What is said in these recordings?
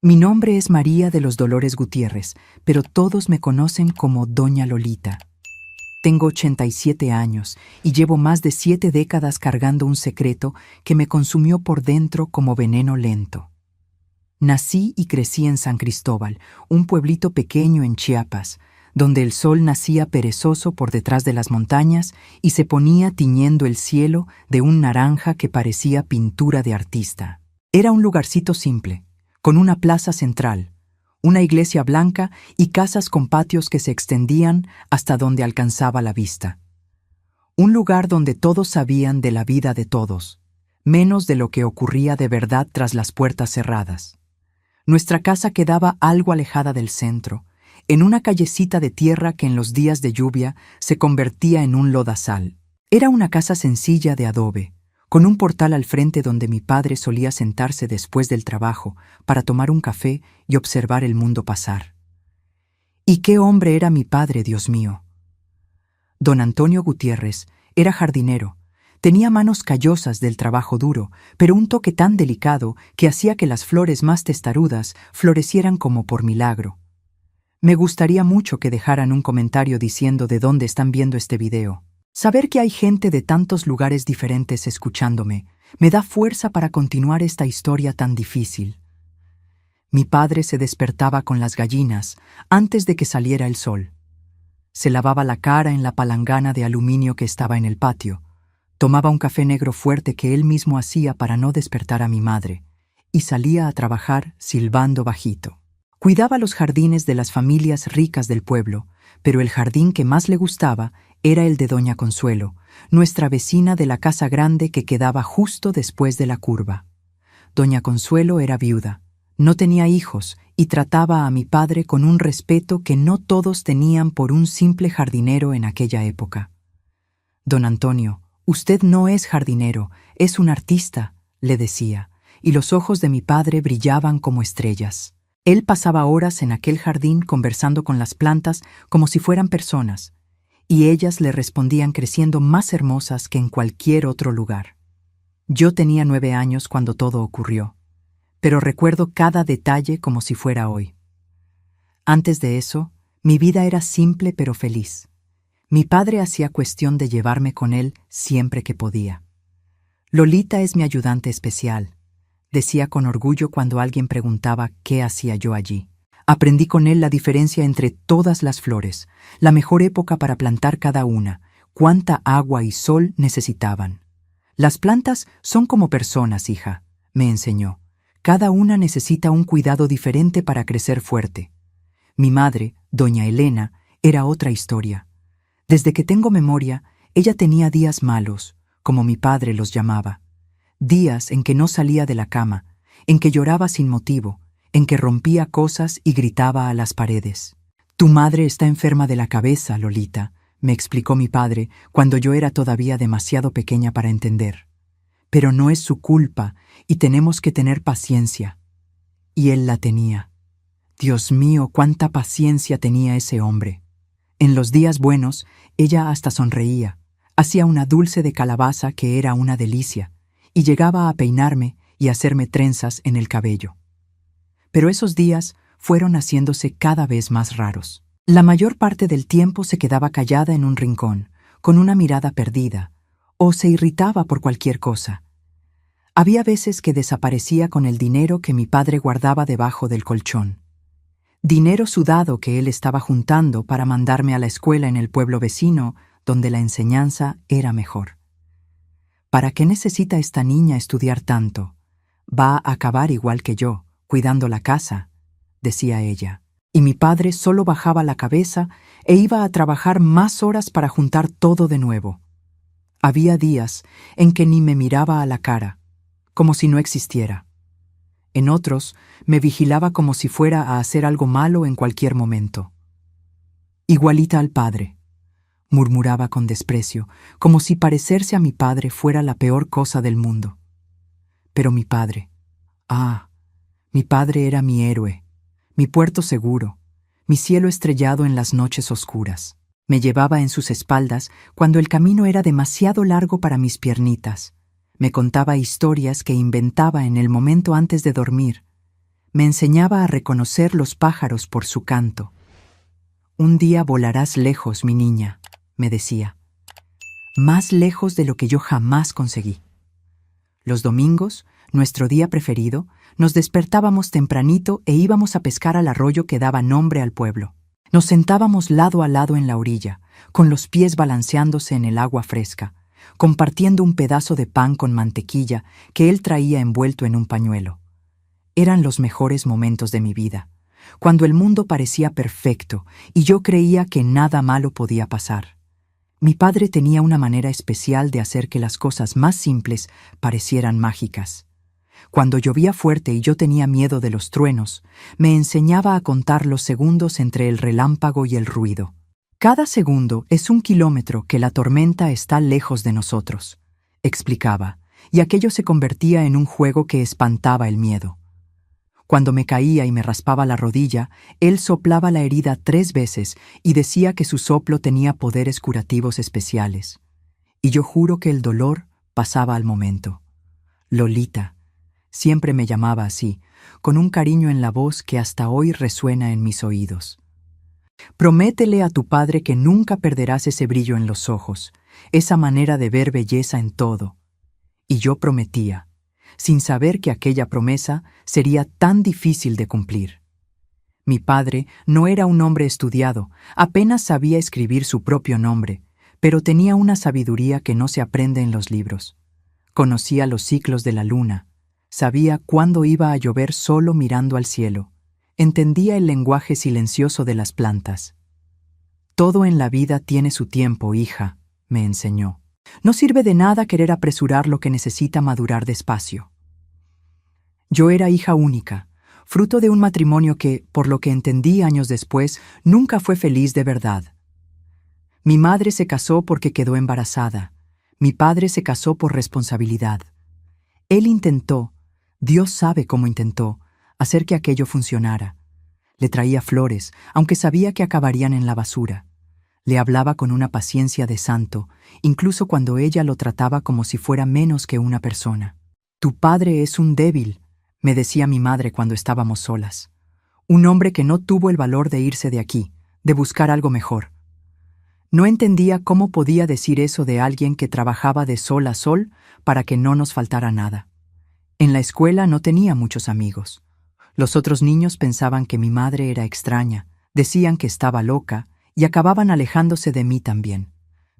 Mi nombre es María de los Dolores Gutiérrez, pero todos me conocen como Doña Lolita. Tengo 87 años y llevo más de 7 décadas cargando un secreto que me consumió por dentro como veneno lento. Nací y crecí en San Cristóbal, un pueblito pequeño en Chiapas, donde el sol nacía perezoso por detrás de las montañas y se ponía tiñendo el cielo de un naranja que parecía pintura de artista. Era un lugarcito simple, con una plaza central, una iglesia blanca y casas con patios que se extendían hasta donde alcanzaba la vista. Un lugar donde todos sabían de la vida de todos, menos de lo que ocurría de verdad tras las puertas cerradas. Nuestra casa quedaba algo alejada del centro, en una callecita de tierra que en los días de lluvia se convertía en un lodazal. Era una casa sencilla de adobe, con un portal al frente donde mi padre solía sentarse después del trabajo para tomar un café y observar el mundo pasar. ¿Y qué hombre era mi padre, Dios mío? Don Antonio Gutiérrez era jardinero. Tenía manos callosas del trabajo duro, pero un toque tan delicado que hacía que las flores más testarudas florecieran como por milagro. Me gustaría mucho que dejaran un comentario diciendo de dónde están viendo este video. Saber que hay gente de tantos lugares diferentes escuchándome me da fuerza para continuar esta historia tan difícil. Mi padre se despertaba con las gallinas antes de que saliera el sol. Se lavaba la cara en la palangana de aluminio que estaba en el patio. Tomaba un café negro fuerte que él mismo hacía para no despertar a mi madre, y salía a trabajar silbando bajito. Cuidaba los jardines de las familias ricas del pueblo, pero el jardín que más le gustaba era el de Doña Consuelo, nuestra vecina de la casa grande que quedaba justo después de la curva. Doña Consuelo era viuda, no tenía hijos y trataba a mi padre con un respeto que no todos tenían por un simple jardinero en aquella época. Don Antonio, usted no es jardinero, es un artista, le decía, y los ojos de mi padre brillaban como estrellas. Él pasaba horas en aquel jardín conversando con las plantas como si fueran personas, y ellas le respondían creciendo más hermosas que en cualquier otro lugar. Yo tenía 9 años cuando todo ocurrió, pero recuerdo cada detalle como si fuera hoy. Antes de eso, mi vida era simple pero feliz. Mi padre hacía cuestión de llevarme con él siempre que podía. Lolita es mi ayudante especial, decía con orgullo cuando alguien preguntaba qué hacía yo allí. Aprendí con él la diferencia entre todas las flores, la mejor época para plantar cada una, cuánta agua y sol necesitaban. Las plantas son como personas, hija, me enseñó. Cada una necesita un cuidado diferente para crecer fuerte. Mi madre, doña Elena, era otra historia. Desde que tengo memoria, ella tenía días malos, como mi padre los llamaba. Días en que no salía de la cama, en que lloraba sin motivo, en que rompía cosas y gritaba a las paredes. «Tu madre está enferma de la cabeza, Lolita», me explicó mi padre cuando yo era todavía demasiado pequeña para entender. «Pero no es su culpa y tenemos que tener paciencia». Y él la tenía. Dios mío, cuánta paciencia tenía ese hombre. En los días buenos, ella hasta sonreía, hacía una dulce de calabaza que era una delicia, y llegaba a peinarme y hacerme trenzas en el cabello. Pero esos días fueron haciéndose cada vez más raros. La mayor parte del tiempo se quedaba callada en un rincón, con una mirada perdida, o se irritaba por cualquier cosa. Había veces que desaparecía con el dinero que mi padre guardaba debajo del colchón. Dinero sudado que él estaba juntando para mandarme a la escuela en el pueblo vecino, donde la enseñanza era mejor. ¿Para qué necesita esta niña estudiar tanto? Va a acabar igual que yo, cuidando la casa, decía ella. Y mi padre solo bajaba la cabeza e iba a trabajar más horas para juntar todo de nuevo. Había días en que ni me miraba a la cara, como si no existiera. En otros, me vigilaba como si fuera a hacer algo malo en cualquier momento. «Igualita al padre», murmuraba con desprecio, como si parecerse a mi padre fuera la peor cosa del mundo. Pero mi padre, mi padre era mi héroe, mi puerto seguro, mi cielo estrellado en las noches oscuras. Me llevaba en sus espaldas cuando el camino era demasiado largo para mis piernitas. Me contaba historias que inventaba en el momento antes de dormir. Me enseñaba a reconocer los pájaros por su canto. Un día volarás lejos, mi niña, me decía. Más lejos de lo que yo jamás conseguí. Los domingos, nuestro día preferido, nos despertábamos tempranito e íbamos a pescar al arroyo que daba nombre al pueblo. Nos sentábamos lado a lado en la orilla, con los pies balanceándose en el agua fresca, compartiendo un pedazo de pan con mantequilla que él traía envuelto en un pañuelo. Eran los mejores momentos de mi vida, cuando el mundo parecía perfecto y yo creía que nada malo podía pasar. Mi padre tenía una manera especial de hacer que las cosas más simples parecieran mágicas. Cuando llovía fuerte y yo tenía miedo de los truenos, me enseñaba a contar los segundos entre el relámpago y el ruido. Cada segundo es 1 kilómetro que la tormenta está lejos de nosotros, explicaba, y aquello se convertía en un juego que espantaba el miedo. Cuando me caía y me raspaba la rodilla, él soplaba la herida 3 veces y decía que su soplo tenía poderes curativos especiales. Y yo juro que el dolor pasaba al momento. Lolita, siempre me llamaba así, con un cariño en la voz que hasta hoy resuena en mis oídos. Prométele a tu padre que nunca perderás ese brillo en los ojos, esa manera de ver belleza en todo. Y yo prometía, sin saber que aquella promesa sería tan difícil de cumplir. Mi padre no era un hombre estudiado, apenas sabía escribir su propio nombre, pero tenía una sabiduría que no se aprende en los libros. Conocía los ciclos de la luna, sabía cuándo iba a llover solo mirando al cielo, entendía el lenguaje silencioso de las plantas. Todo en la vida tiene su tiempo, hija, me enseñó. No sirve de nada querer apresurar lo que necesita madurar despacio. Yo era hija única, fruto de un matrimonio que, por lo que entendí años después, nunca fue feliz de verdad. Mi madre se casó porque quedó embarazada. Mi padre se casó por responsabilidad. Él intentó, Dios sabe cómo intentó, hacer que aquello funcionara. Le traía flores, aunque sabía que acabarían en la basura. Le hablaba con una paciencia de santo, incluso cuando ella lo trataba como si fuera menos que una persona. Tu padre es un débil, me decía mi madre cuando estábamos solas. Un hombre que no tuvo el valor de irse de aquí, de buscar algo mejor. No entendía cómo podía decir eso de alguien que trabajaba de sol a sol para que no nos faltara nada. En la escuela no tenía muchos amigos. Los otros niños pensaban que mi madre era extraña, decían que estaba loca, y acababan alejándose de mí también.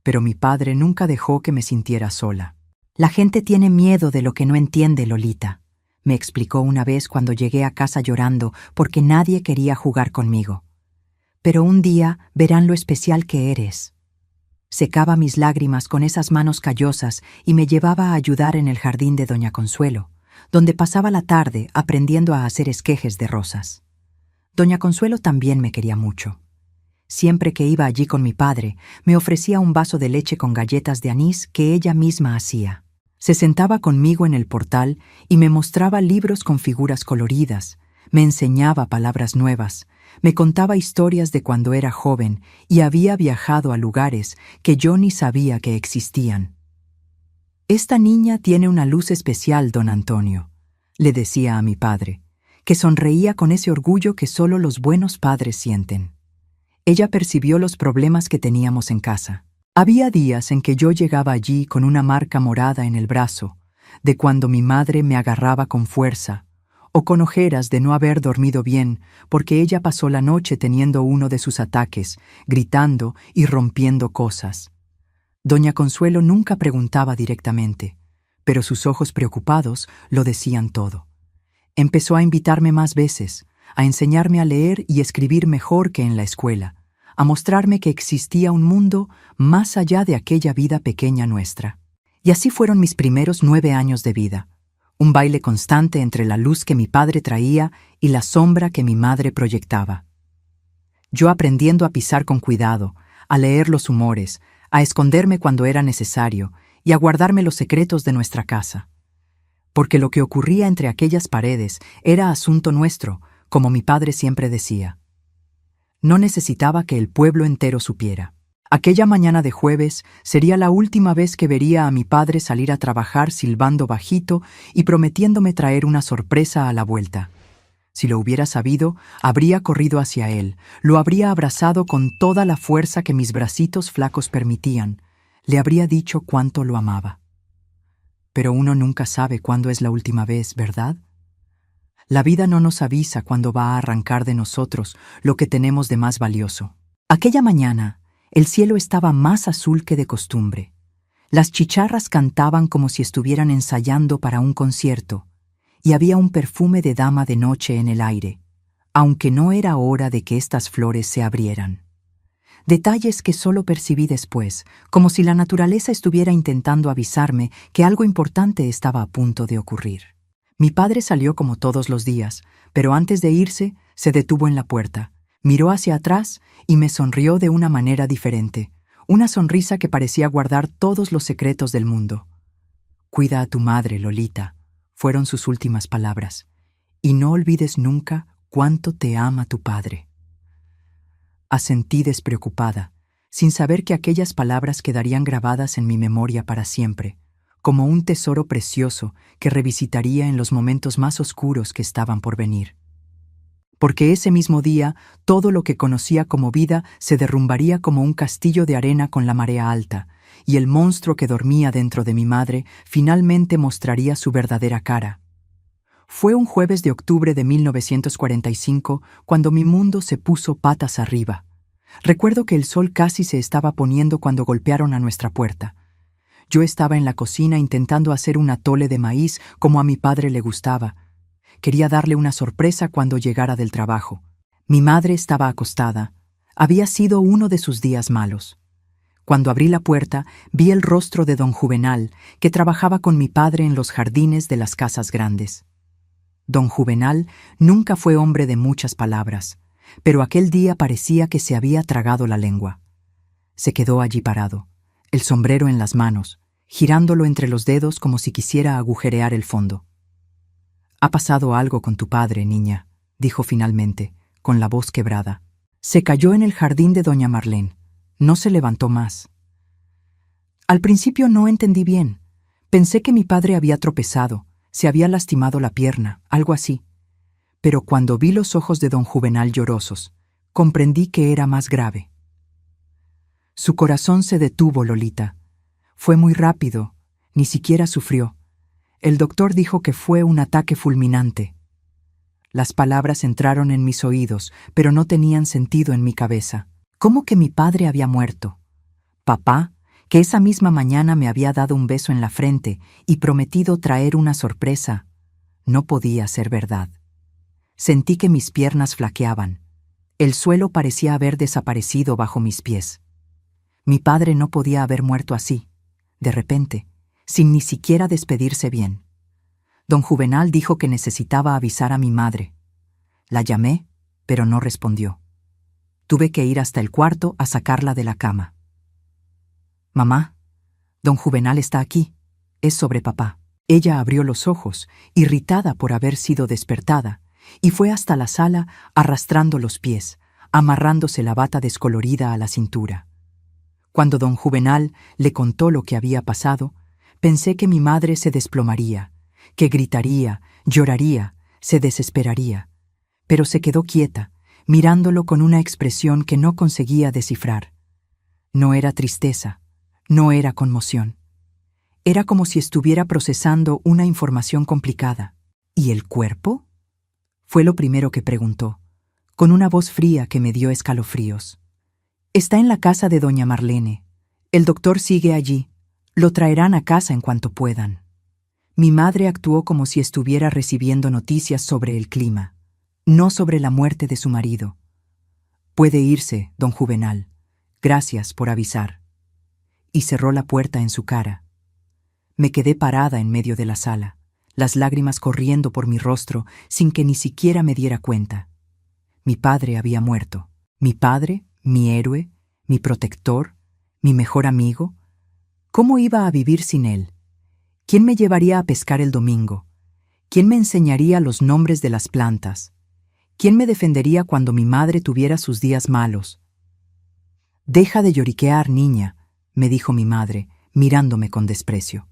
Pero mi padre nunca dejó que me sintiera sola. La gente tiene miedo de lo que no entiende, Lolita, me explicó una vez cuando llegué a casa llorando porque nadie quería jugar conmigo. Pero un día verán lo especial que eres. Secaba mis lágrimas con esas manos callosas y me llevaba a ayudar en el jardín de Doña Consuelo, donde pasaba la tarde aprendiendo a hacer esquejes de rosas. Doña Consuelo también me quería mucho. Siempre que iba allí con mi padre, me ofrecía un vaso de leche con galletas de anís que ella misma hacía. Se sentaba conmigo en el portal y me mostraba libros con figuras coloridas, me enseñaba palabras nuevas, me contaba historias de cuando era joven y había viajado a lugares que yo ni sabía que existían. «Esta niña tiene una luz especial, don Antonio», le decía a mi padre, que sonreía con ese orgullo que solo los buenos padres sienten. Ella percibió los problemas que teníamos en casa. Había días en que yo llegaba allí con una marca morada en el brazo, de cuando mi madre me agarraba con fuerza, o con ojeras de no haber dormido bien, porque ella pasó la noche teniendo uno de sus ataques, gritando y rompiendo cosas. Doña Consuelo nunca preguntaba directamente, pero sus ojos preocupados lo decían todo. Empezó a invitarme más veces, a enseñarme a leer y escribir mejor que en la escuela, a mostrarme que existía un mundo más allá de aquella vida pequeña nuestra. Y así fueron mis primeros 9 años de vida, un baile constante entre la luz que mi padre traía y la sombra que mi madre proyectaba. Yo aprendiendo a pisar con cuidado, a leer los humores, a esconderme cuando era necesario y a guardarme los secretos de nuestra casa. Porque lo que ocurría entre aquellas paredes era asunto nuestro, como mi padre siempre decía. No necesitaba que el pueblo entero supiera. Aquella mañana de jueves sería la última vez que vería a mi padre salir a trabajar silbando bajito y prometiéndome traer una sorpresa a la vuelta. Si lo hubiera sabido, habría corrido hacia él, lo habría abrazado con toda la fuerza que mis bracitos flacos permitían, le habría dicho cuánto lo amaba. Pero uno nunca sabe cuándo es la última vez, ¿verdad? La vida no nos avisa cuándo va a arrancar de nosotros lo que tenemos de más valioso. Aquella mañana, el cielo estaba más azul que de costumbre. Las chicharras cantaban como si estuvieran ensayando para un concierto, y había un perfume de dama de noche en el aire, aunque no era hora de que estas flores se abrieran. Detalles que solo percibí después, como si la naturaleza estuviera intentando avisarme que algo importante estaba a punto de ocurrir. Mi padre salió como todos los días, pero antes de irse, se detuvo en la puerta, miró hacia atrás y me sonrió de una manera diferente, una sonrisa que parecía guardar todos los secretos del mundo. «Cuida a tu madre, Lolita», fueron sus últimas palabras, «y no olvides nunca cuánto te ama tu padre». Asentí despreocupada, sin saber que aquellas palabras quedarían grabadas en mi memoria para siempre, como un tesoro precioso que revisitaría en los momentos más oscuros que estaban por venir. Porque ese mismo día, todo lo que conocía como vida se derrumbaría como un castillo de arena con la marea alta, y el monstruo que dormía dentro de mi madre finalmente mostraría su verdadera cara. Fue un jueves de octubre de 1945 cuando mi mundo se puso patas arriba. Recuerdo que el sol casi se estaba poniendo cuando golpearon a nuestra puerta. Yo estaba en la cocina intentando hacer un atole de maíz como a mi padre le gustaba. Quería darle una sorpresa cuando llegara del trabajo. Mi madre estaba acostada. Había sido uno de sus días malos. Cuando abrí la puerta, vi el rostro de don Juvenal, que trabajaba con mi padre en los jardines de las casas grandes. Don Juvenal nunca fue hombre de muchas palabras, pero aquel día parecía que se había tragado la lengua. Se quedó allí parado, el sombrero en las manos, girándolo entre los dedos como si quisiera agujerear el fondo. «Ha pasado algo con tu padre, niña», dijo finalmente, con la voz quebrada. «Se cayó en el jardín de doña Marlene. No se levantó más». Al principio no entendí bien. Pensé que mi padre había tropezado, se había lastimado la pierna, algo así. Pero cuando vi los ojos de don Juvenal llorosos, comprendí que era más grave. Su corazón se detuvo, Lolita. Fue muy rápido, ni siquiera sufrió. El doctor dijo que fue un ataque fulminante. Las palabras entraron en mis oídos, pero no tenían sentido en mi cabeza. ¿Cómo que mi padre había muerto? Papá, que esa misma mañana me había dado un beso en la frente y prometido traer una sorpresa, no podía ser verdad. Sentí que mis piernas flaqueaban. El suelo parecía haber desaparecido bajo mis pies. Mi padre no podía haber muerto así, de repente, sin ni siquiera despedirse bien. Don Juvenal dijo que necesitaba avisar a mi madre. La llamé, pero no respondió. Tuve que ir hasta el cuarto a sacarla de la cama. «Mamá, don Juvenal está aquí. Es sobre papá». Ella abrió los ojos, irritada por haber sido despertada, y fue hasta la sala arrastrando los pies, amarrándose la bata descolorida a la cintura. Cuando don Juvenal le contó lo que había pasado, pensé que mi madre se desplomaría, que gritaría, lloraría, se desesperaría, pero se quedó quieta, mirándolo con una expresión que no conseguía descifrar. No era tristeza, no era conmoción. Era como si estuviera procesando una información complicada. ¿Y el cuerpo?, fue lo primero que preguntó, con una voz fría que me dio escalofríos. «Está en la casa de doña Marlene. El doctor sigue allí. Lo traerán a casa en cuanto puedan». Mi madre actuó como si estuviera recibiendo noticias sobre el clima, no sobre la muerte de su marido. «Puede irse, don Juvenal. Gracias por avisar». Y cerró la puerta en su cara. Me quedé parada en medio de la sala, las lágrimas corriendo por mi rostro sin que ni siquiera me diera cuenta. Mi padre había muerto. Mi padre, mi héroe, mi protector, mi mejor amigo. ¿Cómo iba a vivir sin él? ¿Quién me llevaría a pescar el domingo? ¿Quién me enseñaría los nombres de las plantas? ¿Quién me defendería cuando mi madre tuviera sus días malos? «Deja de lloriquear, niña», me dijo mi madre, mirándome con desprecio.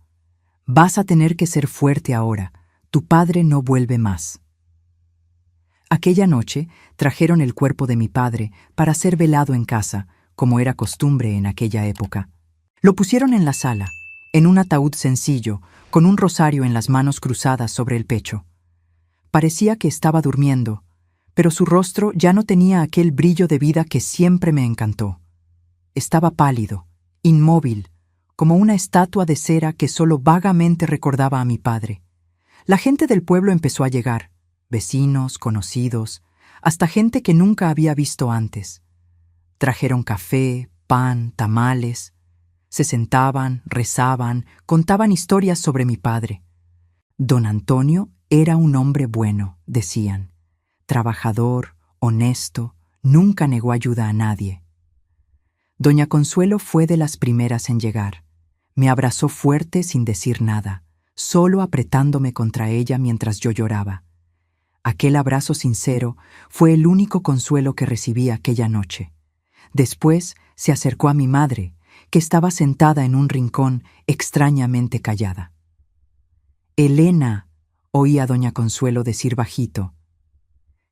«Vas a tener que ser fuerte ahora. Tu padre no vuelve más». Aquella noche trajeron el cuerpo de mi padre para ser velado en casa, como era costumbre en aquella época. Lo pusieron en la sala, en un ataúd sencillo, con un rosario en las manos cruzadas sobre el pecho. Parecía que estaba durmiendo, pero su rostro ya no tenía aquel brillo de vida que siempre me encantó. Estaba pálido, inmóvil, como una estatua de cera que solo vagamente recordaba a mi padre. La gente del pueblo empezó a llegar, vecinos, conocidos, hasta gente que nunca había visto antes. Trajeron café, pan, tamales. Se sentaban, rezaban, contaban historias sobre mi padre. Don Antonio era un hombre bueno, decían. Trabajador, honesto, nunca negó ayuda a nadie. Doña Consuelo fue de las primeras en llegar. Me abrazó fuerte sin decir nada, solo apretándome contra ella mientras yo lloraba. Aquel abrazo sincero fue el único consuelo que recibí aquella noche. Después se acercó a mi madre, que estaba sentada en un rincón extrañamente callada. «Elena», oí a doña Consuelo decir bajito,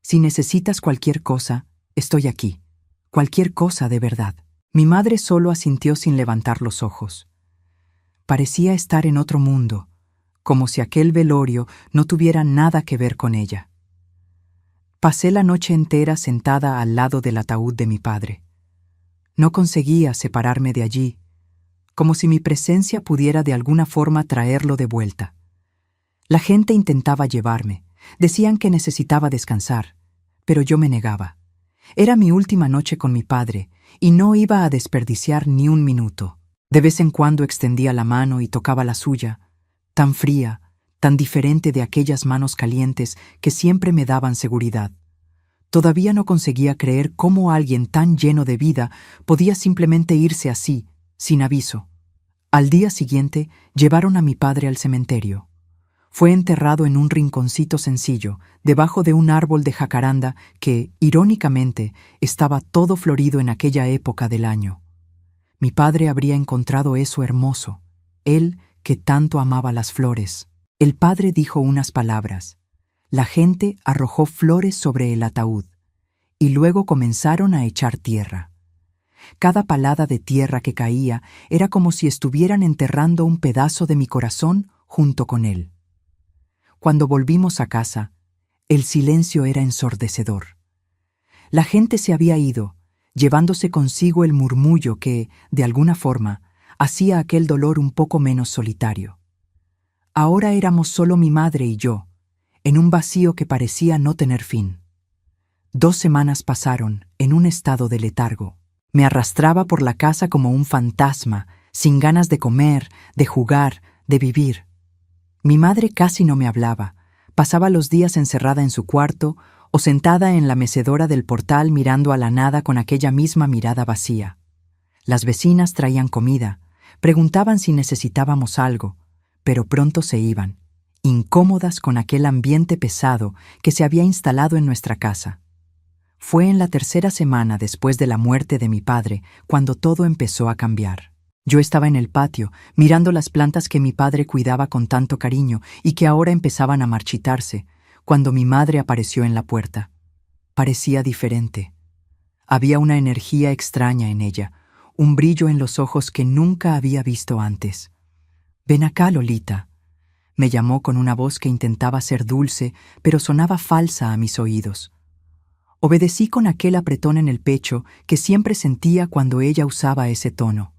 «si necesitas cualquier cosa, estoy aquí. Cualquier cosa de verdad». Mi madre solo asintió sin levantar los ojos. Parecía estar en otro mundo, como si aquel velorio no tuviera nada que ver con ella. Pasé la noche entera sentada al lado del ataúd de mi padre. No conseguía separarme de allí, como si mi presencia pudiera de alguna forma traerlo de vuelta. La gente intentaba llevarme, decían que necesitaba descansar, pero yo me negaba. Era mi última noche con mi padre, y no iba a desperdiciar ni un minuto. De vez en cuando extendía la mano y tocaba la suya, tan fría, tan diferente de aquellas manos calientes que siempre me daban seguridad. Todavía no conseguía creer cómo alguien tan lleno de vida podía simplemente irse así, sin aviso. Al día siguiente llevaron a mi padre al cementerio. Fue enterrado en un rinconcito sencillo, debajo de un árbol de jacaranda que, irónicamente, estaba todo florido en aquella época del año. Mi padre habría encontrado eso hermoso, él que tanto amaba las flores. El padre dijo unas palabras. La gente arrojó flores sobre el ataúd, y luego comenzaron a echar tierra. Cada palada de tierra que caía era como si estuvieran enterrando un pedazo de mi corazón junto con él. Cuando volvimos a casa, el silencio era ensordecedor. La gente se había ido, llevándose consigo el murmullo que, de alguna forma, hacía aquel dolor un poco menos solitario. Ahora éramos solo mi madre y yo, en un vacío que parecía no tener fin. 2 semanas pasaron en un estado de letargo. Me arrastraba por la casa como un fantasma, sin ganas de comer, de jugar, de vivir. Mi madre casi no me hablaba. Pasaba los días encerrada en su cuarto o sentada en la mecedora del portal mirando a la nada con aquella misma mirada vacía. Las vecinas traían comida, preguntaban si necesitábamos algo, pero pronto se iban, incómodas con aquel ambiente pesado que se había instalado en nuestra casa. Fue en la 3ª semana después de la muerte de mi padre cuando todo empezó a cambiar. Yo estaba en el patio, mirando las plantas que mi padre cuidaba con tanto cariño y que ahora empezaban a marchitarse, cuando mi madre apareció en la puerta. Parecía diferente. Había una energía extraña en ella, un brillo en los ojos que nunca había visto antes. «Ven acá, Lolita», me llamó con una voz que intentaba ser dulce, pero sonaba falsa a mis oídos. Obedecí con aquel apretón en el pecho que siempre sentía cuando ella usaba ese tono.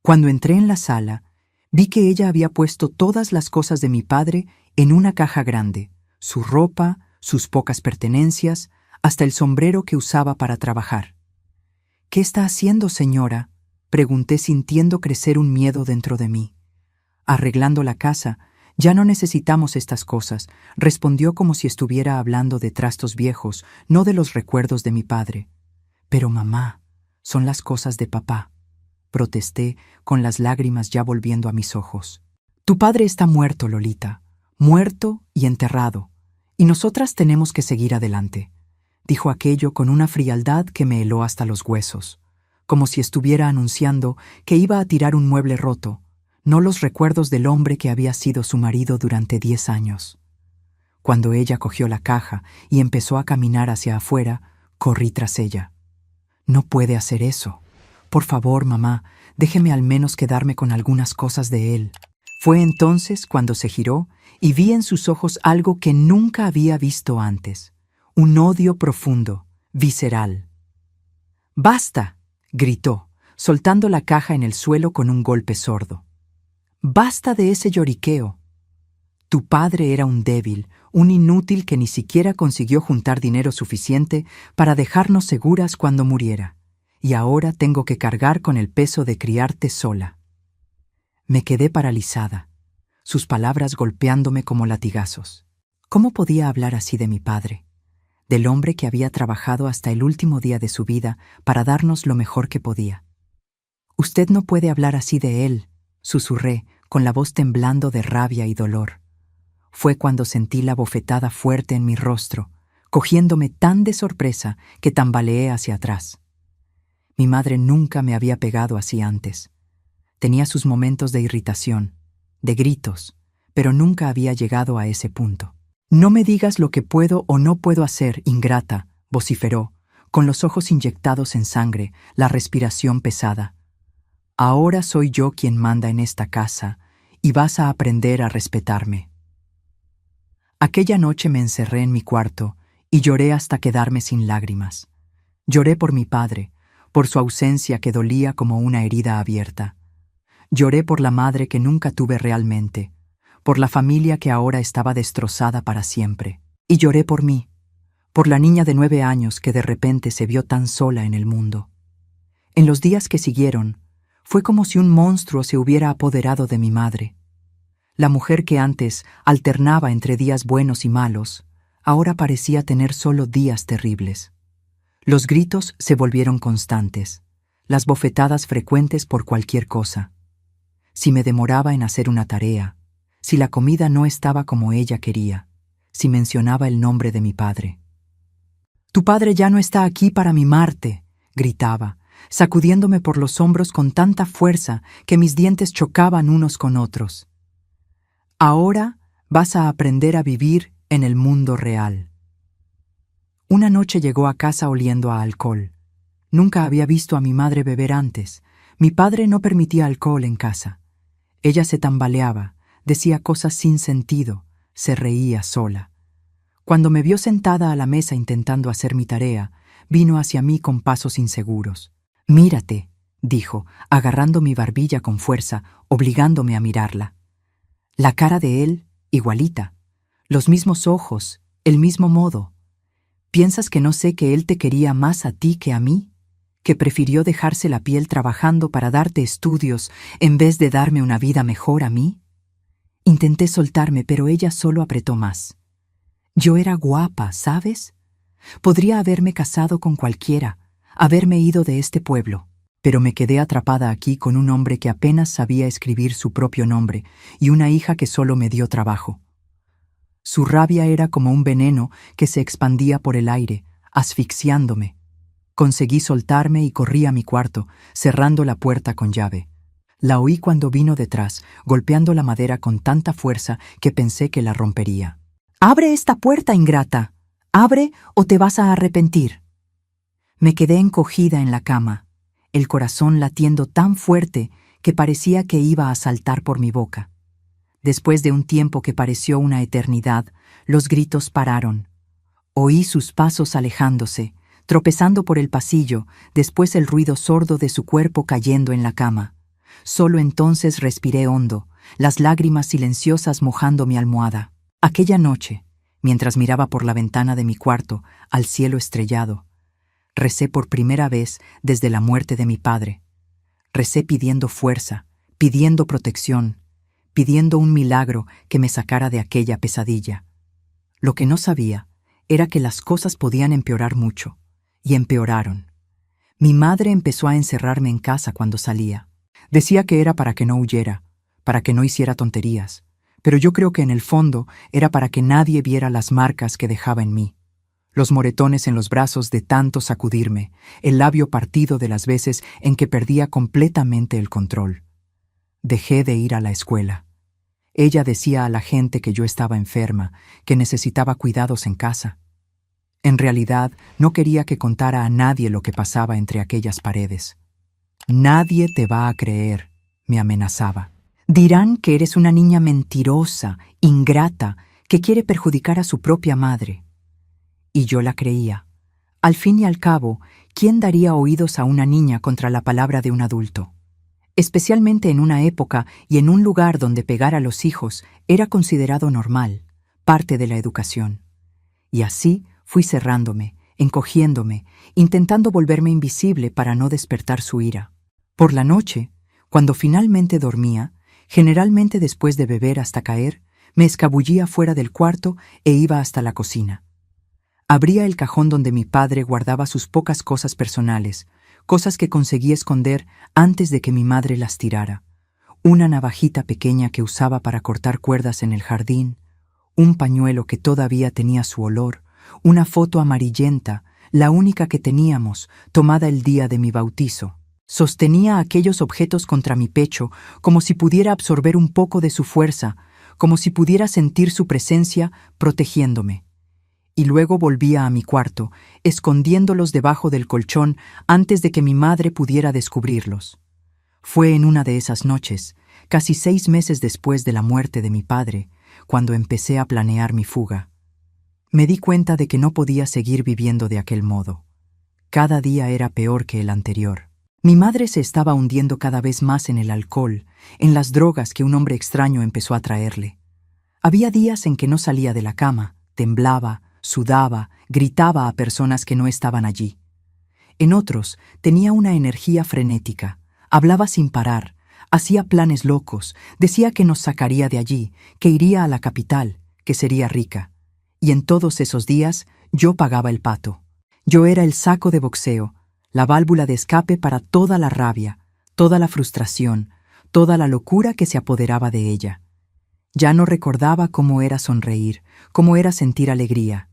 Cuando entré en la sala, vi que ella había puesto todas las cosas de mi padre en una caja grande, su ropa, sus pocas pertenencias, hasta el sombrero que usaba para trabajar. «¿Qué está haciendo, señora?», pregunté sintiendo crecer un miedo dentro de mí. «Arreglando la casa. Ya no necesitamos estas cosas», respondió como si estuviera hablando de trastos viejos, no de los recuerdos de mi padre. «Pero mamá, son las cosas de papá», protesté, con las lágrimas ya volviendo a mis ojos. «Tu padre está muerto, Lolita, muerto y enterrado, y nosotras tenemos que seguir adelante», dijo aquello con una frialdad que me heló hasta los huesos, como si estuviera anunciando que iba a tirar un mueble roto, no los recuerdos del hombre que había sido su marido durante 10 años. Cuando ella cogió la caja y empezó a caminar hacia afuera, corrí tras ella. No puede hacer eso. Por favor, mamá, déjeme al menos quedarme con algunas cosas de él. Fue entonces cuando se giró y vi en sus ojos algo que nunca había visto antes. Un odio profundo, visceral. ¡Basta!, gritó, soltando la caja en el suelo con un golpe sordo. ¡Basta de ese lloriqueo! Tu padre era un débil, un inútil que ni siquiera consiguió juntar dinero suficiente para dejarnos seguras cuando muriera, y ahora tengo que cargar con el peso de criarte sola. Me quedé paralizada, sus palabras golpeándome como latigazos. ¿Cómo podía hablar así de mi padre? Del hombre que había trabajado hasta el último día de su vida para darnos lo mejor que podía. Usted no puede hablar así de él, susurré, con la voz temblando de rabia y dolor. Fue cuando sentí la bofetada fuerte en mi rostro, cogiéndome tan de sorpresa que tambaleé hacia atrás. Mi madre nunca me había pegado así antes. Tenía sus momentos de irritación, de gritos, pero nunca había llegado a ese punto. «No me digas lo que puedo o no puedo hacer, ingrata», vociferó, con los ojos inyectados en sangre, la respiración pesada. «Ahora soy yo quien manda en esta casa, y vas a aprender a respetarme». Aquella noche me encerré en mi cuarto y lloré hasta quedarme sin lágrimas. Lloré por mi padre, por su ausencia que dolía como una herida abierta. Lloré por la madre que nunca tuve realmente, por la familia que ahora estaba destrozada para siempre. Y lloré por mí, por la niña de 9 años que de repente se vio tan sola en el mundo. En los días que siguieron, fue como si un monstruo se hubiera apoderado de mi madre. La mujer que antes alternaba entre días buenos y malos, ahora parecía tener solo días terribles. Los gritos se volvieron constantes, las bofetadas frecuentes por cualquier cosa. Si me demoraba en hacer una tarea, si la comida no estaba como ella quería, si mencionaba el nombre de mi padre. «Tu padre ya no está aquí para mimarte», gritaba, sacudiéndome por los hombros con tanta fuerza que mis dientes chocaban unos con otros. «Ahora vas a aprender a vivir en el mundo real». Una noche llegó a casa oliendo a alcohol. Nunca había visto a mi madre beber antes. Mi padre no permitía alcohol en casa. Ella se tambaleaba, decía cosas sin sentido, se reía sola. Cuando me vio sentada a la mesa intentando hacer mi tarea, vino hacia mí con pasos inseguros. «Mírate», dijo, agarrando mi barbilla con fuerza, obligándome a mirarla. La cara de él, igualita. Los mismos ojos, el mismo modo. ¿Piensas que no sé que él te quería más a ti que a mí? ¿Que prefirió dejarse la piel trabajando para darte estudios en vez de darme una vida mejor a mí? Intenté soltarme, pero ella solo apretó más. Yo era guapa, ¿sabes? Podría haberme casado con cualquiera, haberme ido de este pueblo, pero me quedé atrapada aquí con un hombre que apenas sabía escribir su propio nombre y una hija que solo me dio trabajo. Su rabia era como un veneno que se expandía por el aire, asfixiándome. Conseguí soltarme y corrí a mi cuarto, cerrando la puerta con llave. La oí cuando vino detrás, golpeando la madera con tanta fuerza que pensé que la rompería. «¡Abre esta puerta, ingrata! ¡Abre o te vas a arrepentir!». Me quedé encogida en la cama, el corazón latiendo tan fuerte que parecía que iba a saltar por mi boca. Después de un tiempo que pareció una eternidad, los gritos pararon. Oí sus pasos alejándose, tropezando por el pasillo, después el ruido sordo de su cuerpo cayendo en la cama. Solo entonces respiré hondo, las lágrimas silenciosas mojando mi almohada. Aquella noche, mientras miraba por la ventana de mi cuarto al cielo estrellado, recé por primera vez desde la muerte de mi padre. Recé pidiendo fuerza, pidiendo protección, pidiendo un milagro que me sacara de aquella pesadilla. Lo que no sabía era que las cosas podían empeorar mucho, y empeoraron. Mi madre empezó a encerrarme en casa cuando salía. Decía que era para que no huyera, para que no hiciera tonterías, pero yo creo que en el fondo era para que nadie viera las marcas que dejaba en mí. Los moretones en los brazos de tanto sacudirme, el labio partido de las veces en que perdía completamente el control. Dejé de ir a la escuela. Ella decía a la gente que yo estaba enferma, que necesitaba cuidados en casa. En realidad, no quería que contara a nadie lo que pasaba entre aquellas paredes. Nadie te va a creer, me amenazaba. Dirán que eres una niña mentirosa, ingrata, que quiere perjudicar a su propia madre. Y yo la creía. Al fin y al cabo, ¿quién daría oídos a una niña contra la palabra de un adulto? Especialmente en una época y en un lugar donde pegar a los hijos era considerado normal, parte de la educación. Y así fui cerrándome, encogiéndome, intentando volverme invisible para no despertar su ira. Por la noche, cuando finalmente dormía, generalmente después de beber hasta caer, me escabullía fuera del cuarto e iba hasta la cocina. Abría el cajón donde mi padre guardaba sus pocas cosas personales, cosas que conseguí esconder antes de que mi madre las tirara. Una navajita pequeña que usaba para cortar cuerdas en el jardín, un pañuelo que todavía tenía su olor, una foto amarillenta, la única que teníamos, tomada el día de mi bautizo. Sostenía aquellos objetos contra mi pecho como si pudiera absorber un poco de su fuerza, como si pudiera sentir su presencia protegiéndome. Y luego volvía a mi cuarto, escondiéndolos debajo del colchón antes de que mi madre pudiera descubrirlos. Fue en una de esas noches, casi 6 meses después de la muerte de mi padre, cuando empecé a planear mi fuga. Me di cuenta de que no podía seguir viviendo de aquel modo. Cada día era peor que el anterior. Mi madre se estaba hundiendo cada vez más en el alcohol, en las drogas que un hombre extraño empezó a traerle. Había días en que no salía de la cama, temblaba, sudaba, gritaba a personas que no estaban allí. En otros, tenía una energía frenética, hablaba sin parar, hacía planes locos, decía que nos sacaría de allí, que iría a la capital, que sería rica. Y en todos esos días, yo pagaba el pato. Yo era el saco de boxeo, la válvula de escape para toda la rabia, toda la frustración, toda la locura que se apoderaba de ella. Ya no recordaba cómo era sonreír, cómo era sentir alegría.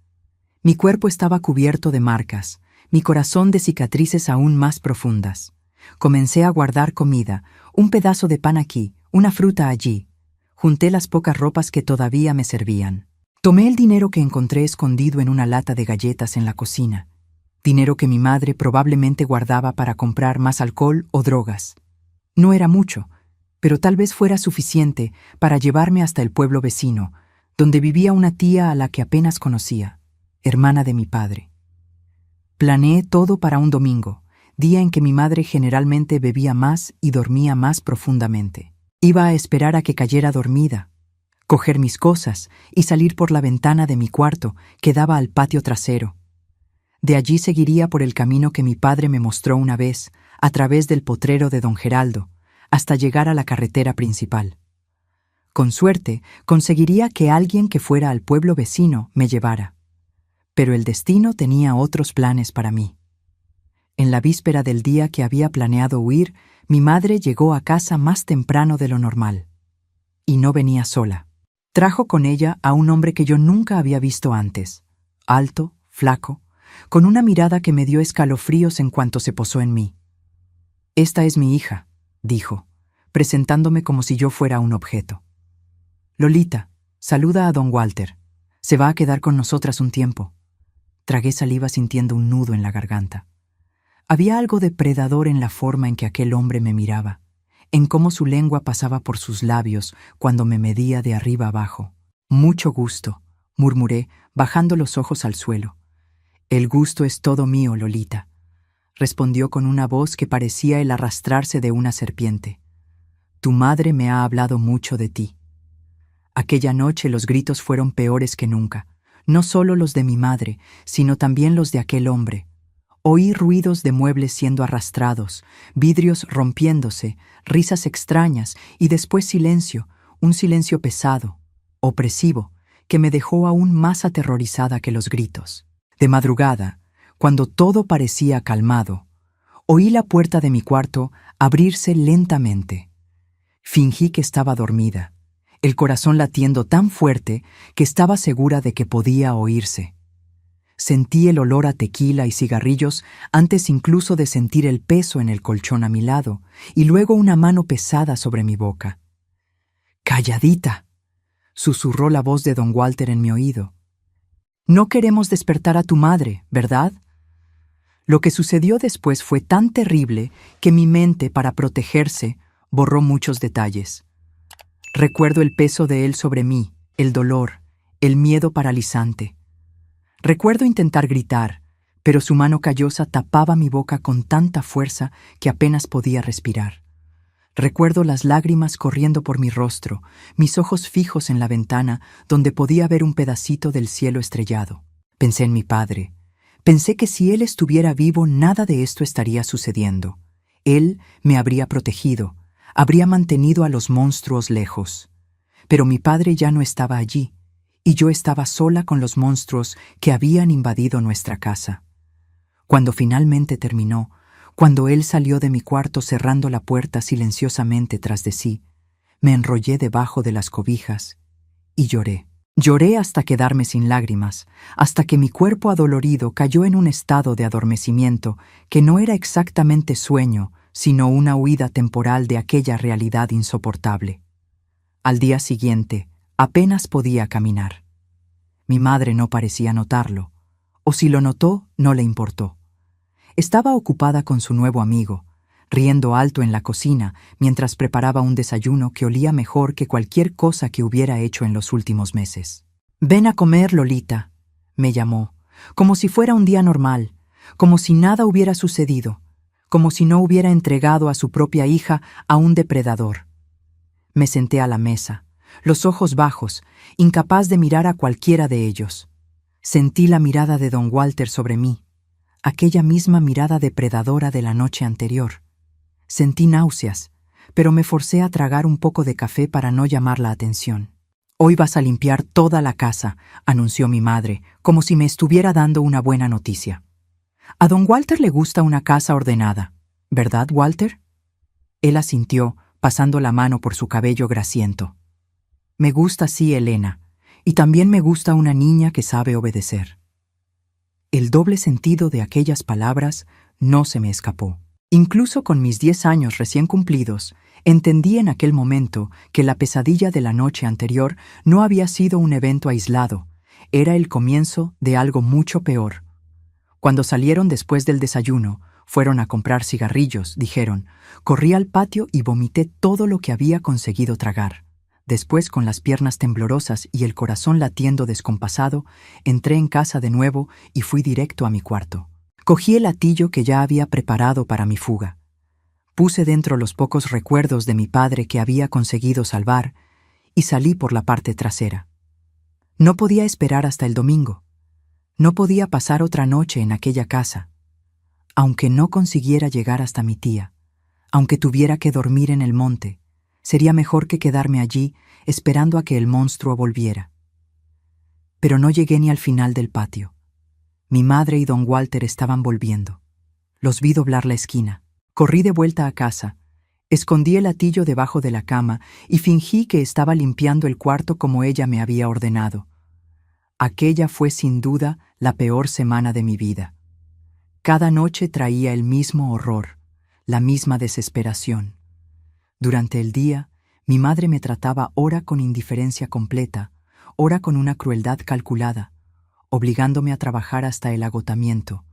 Mi cuerpo estaba cubierto de marcas, mi corazón de cicatrices aún más profundas. Comencé a guardar comida, un pedazo de pan aquí, una fruta allí. Junté las pocas ropas que todavía me servían. Tomé el dinero que encontré escondido en una lata de galletas en la cocina, dinero que mi madre probablemente guardaba para comprar más alcohol o drogas. No era mucho, pero tal vez fuera suficiente para llevarme hasta el pueblo vecino, donde vivía una tía a la que apenas conocía, hermana de mi padre. Planeé todo para un domingo, día en que mi madre generalmente bebía más y dormía más profundamente. Iba a esperar a que cayera dormida, coger mis cosas y salir por la ventana de mi cuarto que daba al patio trasero. De allí seguiría por el camino que mi padre me mostró una vez, a través del potrero de don Geraldo, hasta llegar a la carretera principal. Con suerte, conseguiría que alguien que fuera al pueblo vecino me llevara. Pero el destino tenía otros planes para mí. En la víspera del día que había planeado huir, mi madre llegó a casa más temprano de lo normal. Y no venía sola. Trajo con ella a un hombre que yo nunca había visto antes, alto, flaco, con una mirada que me dio escalofríos en cuanto se posó en mí. «Esta es mi hija», dijo, presentándome como si yo fuera un objeto. «Lolita, saluda a don Walter. Se va a quedar con nosotras un tiempo». Tragué saliva sintiendo un nudo en la garganta. Había algo depredador en la forma en que aquel hombre me miraba, en cómo su lengua pasaba por sus labios cuando me medía de arriba abajo. «Mucho gusto», murmuré, bajando los ojos al suelo. «El gusto es todo mío, Lolita», respondió con una voz que parecía el arrastrarse de una serpiente. «Tu madre me ha hablado mucho de ti». Aquella noche los gritos fueron peores que nunca, no solo los de mi madre, sino también los de aquel hombre. Oí ruidos de muebles siendo arrastrados, vidrios rompiéndose, risas extrañas y después silencio, un silencio pesado, opresivo, que me dejó aún más aterrorizada que los gritos. De madrugada, cuando todo parecía calmado, oí la puerta de mi cuarto abrirse lentamente. Fingí que estaba dormida, el corazón latiendo tan fuerte que estaba segura de que podía oírse. Sentí el olor a tequila y cigarrillos antes incluso de sentir el peso en el colchón a mi lado y luego una mano pesada sobre mi boca. «Calladita», susurró la voz de don Walter en mi oído. No queremos despertar a tu madre, ¿verdad? Lo que sucedió después fue tan terrible que mi mente, para protegerse, borró muchos detalles. Recuerdo el peso de él sobre mí, el dolor, el miedo paralizante. Recuerdo intentar gritar, pero su mano callosa tapaba mi boca con tanta fuerza que apenas podía respirar. Recuerdo las lágrimas corriendo por mi rostro, mis ojos fijos en la ventana donde podía ver un pedacito del cielo estrellado. Pensé en mi padre. Pensé que si él estuviera vivo nada de esto estaría sucediendo. Él me habría protegido, habría mantenido a los monstruos lejos. Pero mi padre ya no estaba allí, y yo estaba sola con los monstruos que habían invadido nuestra casa. Cuando finalmente terminó, cuando él salió de mi cuarto cerrando la puerta silenciosamente tras de sí, me enrollé debajo de las cobijas y lloré. Lloré hasta quedarme sin lágrimas, hasta que mi cuerpo adolorido cayó en un estado de adormecimiento que no era exactamente sueño, sino una huida temporal de aquella realidad insoportable. Al día siguiente, apenas podía caminar. Mi madre no parecía notarlo, o si lo notó, no le importó. Estaba ocupada con su nuevo amigo, riendo alto en la cocina mientras preparaba un desayuno que olía mejor que cualquier cosa que hubiera hecho en los últimos meses. «Ven a comer, Lolita», me llamó, como si fuera un día normal, como si nada hubiera sucedido, como si no hubiera entregado a su propia hija a un depredador. Me senté a la mesa, los ojos bajos, incapaz de mirar a cualquiera de ellos. Sentí la mirada de don Walter sobre mí, aquella misma mirada depredadora de la noche anterior. Sentí náuseas, pero me forcé a tragar un poco de café para no llamar la atención. «Hoy vas a limpiar toda la casa», anunció mi madre, como si me estuviera dando una buena noticia. «A don Walter le gusta una casa ordenada, ¿verdad, Walter?» Él asintió, pasando la mano por su cabello grasiento. «Me gusta, sí, Elena, y también me gusta una niña que sabe obedecer». El doble sentido de aquellas palabras no se me escapó. Incluso con mis 10 años recién cumplidos, entendí en aquel momento que la pesadilla de la noche anterior no había sido un evento aislado, era el comienzo de algo mucho peor. Cuando salieron después del desayuno, fueron a comprar cigarrillos, dijeron. Corrí al patio y vomité todo lo que había conseguido tragar. Después, con las piernas temblorosas y el corazón latiendo descompasado, entré en casa de nuevo y fui directo a mi cuarto. Cogí el hatillo que ya había preparado para mi fuga. Puse dentro los pocos recuerdos de mi padre que había conseguido salvar y salí por la parte trasera. No podía esperar hasta el domingo. No podía pasar otra noche en aquella casa. Aunque no consiguiera llegar hasta mi tía, aunque tuviera que dormir en el monte, sería mejor que quedarme allí esperando a que el monstruo volviera. Pero no llegué ni al final del patio. Mi madre y don Walter estaban volviendo. Los vi doblar la esquina. Corrí de vuelta a casa, escondí el hatillo debajo de la cama y fingí que estaba limpiando el cuarto como ella me había ordenado. Aquella fue sin duda la peor semana de mi vida. Cada noche traía el mismo horror, la misma desesperación. Durante el día, mi madre me trataba ora con indiferencia completa, ora con una crueldad calculada, obligándome a trabajar hasta el agotamiento,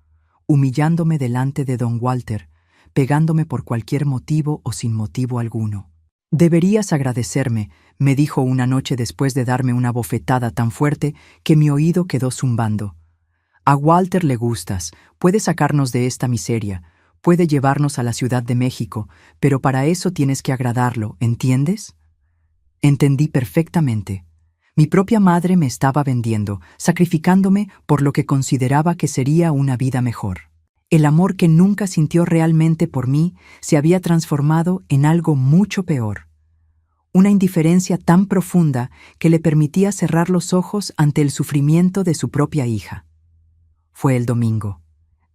humillándome delante de don Walter, pegándome por cualquier motivo o sin motivo alguno. «Deberías agradecerme», me dijo una noche después de darme una bofetada tan fuerte que mi oído quedó zumbando. «A Walter le gustas, puede sacarnos de esta miseria, puede llevarnos a la Ciudad de México, pero para eso tienes que agradarlo, ¿entiendes?» Entendí perfectamente. Mi propia madre me estaba vendiendo, sacrificándome por lo que consideraba que sería una vida mejor. El amor que nunca sintió realmente por mí se había transformado en algo mucho peor. Una indiferencia tan profunda que le permitía cerrar los ojos ante el sufrimiento de su propia hija. Fue el domingo,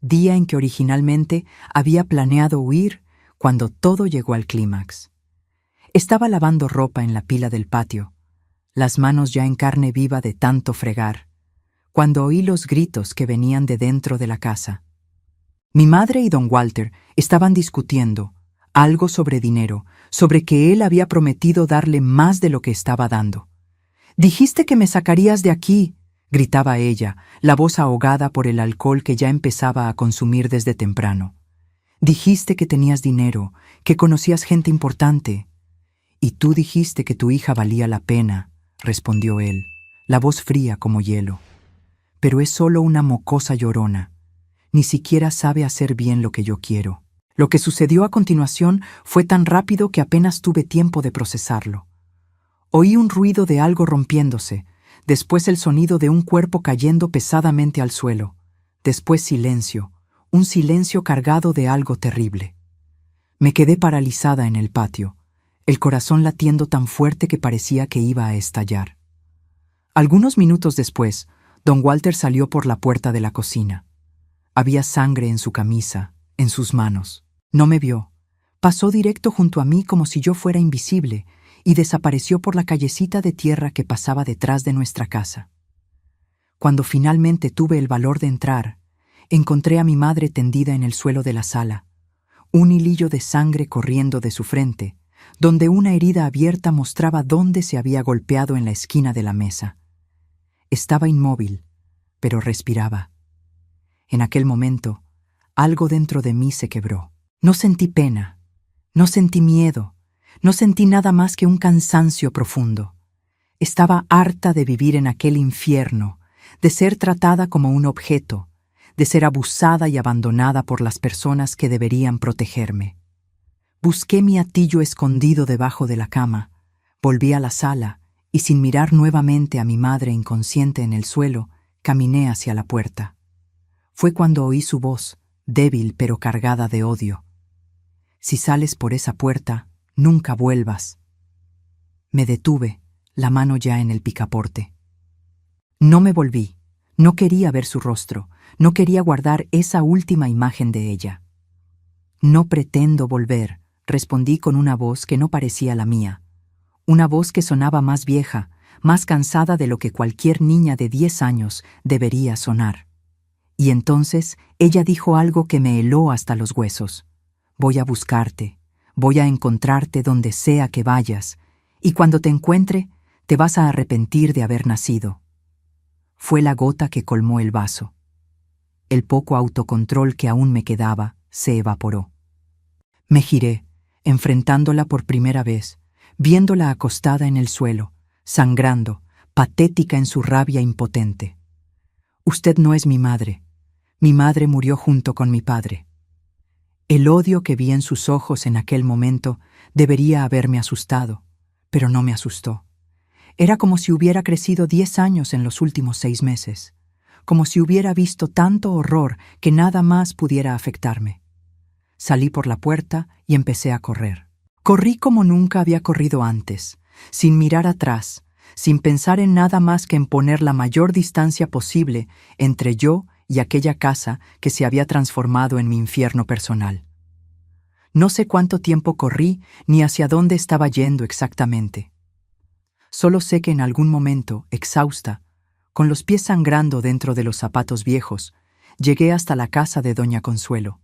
día en que originalmente había planeado huir, cuando todo llegó al clímax. Estaba lavando ropa en la pila del patio, las manos ya en carne viva de tanto fregar, cuando oí los gritos que venían de dentro de la casa. Mi madre y don Walter estaban discutiendo algo sobre dinero, sobre que él había prometido darle más de lo que estaba dando. Dijiste que me sacarías de aquí, gritaba ella, la voz ahogada por el alcohol que ya empezaba a consumir desde temprano. Dijiste que tenías dinero, que conocías gente importante. Y tú dijiste que tu hija valía la pena, respondió él, la voz fría como hielo. Pero es solo una mocosa llorona. Ni siquiera sabe hacer bien lo que yo quiero. Lo que sucedió a continuación fue tan rápido que apenas tuve tiempo de procesarlo. Oí un ruido de algo rompiéndose, después el sonido de un cuerpo cayendo pesadamente al suelo, después silencio, un silencio cargado de algo terrible. Me quedé paralizada en el patio, el corazón latiendo tan fuerte que parecía que iba a estallar. Algunos minutos después, don Walter salió por la puerta de la cocina. Había sangre en su camisa, en sus manos. No me vio. Pasó directo junto a mí como si yo fuera invisible y desapareció por la callecita de tierra que pasaba detrás de nuestra casa. Cuando finalmente tuve el valor de entrar, encontré a mi madre tendida en el suelo de la sala, un hilillo de sangre corriendo de su frente, donde una herida abierta mostraba dónde se había golpeado en la esquina de la mesa. Estaba inmóvil, pero respiraba. En aquel momento, algo dentro de mí se quebró. No sentí pena, no sentí miedo, no sentí nada más que un cansancio profundo. Estaba harta de vivir en aquel infierno, de ser tratada como un objeto, de ser abusada y abandonada por las personas que deberían protegerme. Busqué mi atillo escondido debajo de la cama, volví a la sala y sin mirar nuevamente a mi madre inconsciente en el suelo, caminé hacia la puerta. Fue cuando oí su voz, débil pero cargada de odio. Si sales por esa puerta, nunca vuelvas. Me detuve, la mano ya en el picaporte. No me volví, no quería ver su rostro, no quería guardar esa última imagen de ella. No pretendo volver, respondí con una voz que no parecía la mía. Una voz que sonaba más vieja, más cansada de lo que cualquier niña de 10 años debería sonar. Y entonces ella dijo algo que me heló hasta los huesos. Voy a buscarte, voy a encontrarte donde sea que vayas, y cuando te encuentre, te vas a arrepentir de haber nacido. Fue la gota que colmó el vaso. El poco autocontrol que aún me quedaba se evaporó. Me giré, enfrentándola por primera vez, viéndola acostada en el suelo, sangrando, patética en su rabia impotente. Usted no es mi madre. Mi madre murió junto con mi padre. El odio que vi en sus ojos en aquel momento debería haberme asustado, pero no me asustó. Era como si hubiera crecido 10 años en los últimos 6 meses, como si hubiera visto tanto horror que nada más pudiera afectarme. Salí por la puerta y empecé a correr. Corrí como nunca había corrido antes, sin mirar atrás, sin pensar en nada más que en poner la mayor distancia posible entre yo y aquella casa que se había transformado en mi infierno personal. No sé cuánto tiempo corrí ni hacia dónde estaba yendo exactamente. Solo sé que en algún momento, exhausta, con los pies sangrando dentro de los zapatos viejos, llegué hasta la casa de doña Consuelo.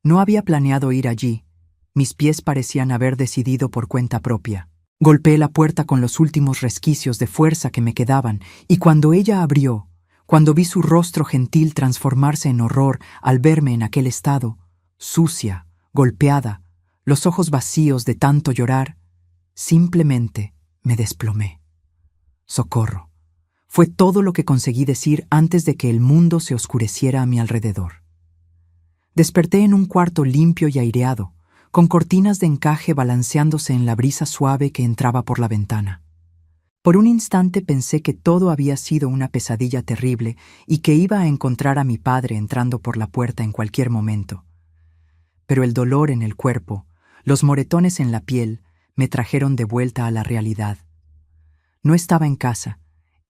No había planeado ir allí, mis pies parecían haber decidido por cuenta propia. Golpeé la puerta con los últimos resquicios de fuerza que me quedaban, y cuando ella abrió, cuando vi su rostro gentil transformarse en horror al verme en aquel estado, sucia, golpeada, los ojos vacíos de tanto llorar, simplemente me desplomé. Socorro. Fue todo lo que conseguí decir antes de que el mundo se oscureciera a mi alrededor. Desperté en un cuarto limpio y aireado, con cortinas de encaje balanceándose en la brisa suave que entraba por la ventana. Por un instante pensé que todo había sido una pesadilla terrible y que iba a encontrar a mi padre entrando por la puerta en cualquier momento. Pero el dolor en el cuerpo, los moretones en la piel, me trajeron de vuelta a la realidad. No estaba en casa,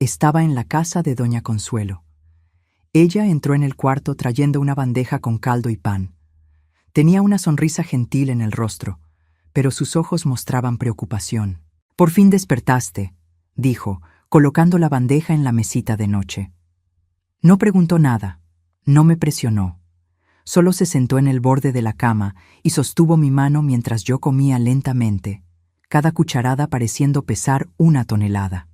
estaba en la casa de doña Consuelo. Ella entró en el cuarto trayendo una bandeja con caldo y pan. Tenía una sonrisa gentil en el rostro, pero sus ojos mostraban preocupación. «Por fin despertaste», dijo, colocando la bandeja en la mesita de noche. No preguntó nada, no me presionó. Solo se sentó en el borde de la cama y sostuvo mi mano mientras yo comía lentamente, cada cucharada pareciendo pesar 1 tonelada.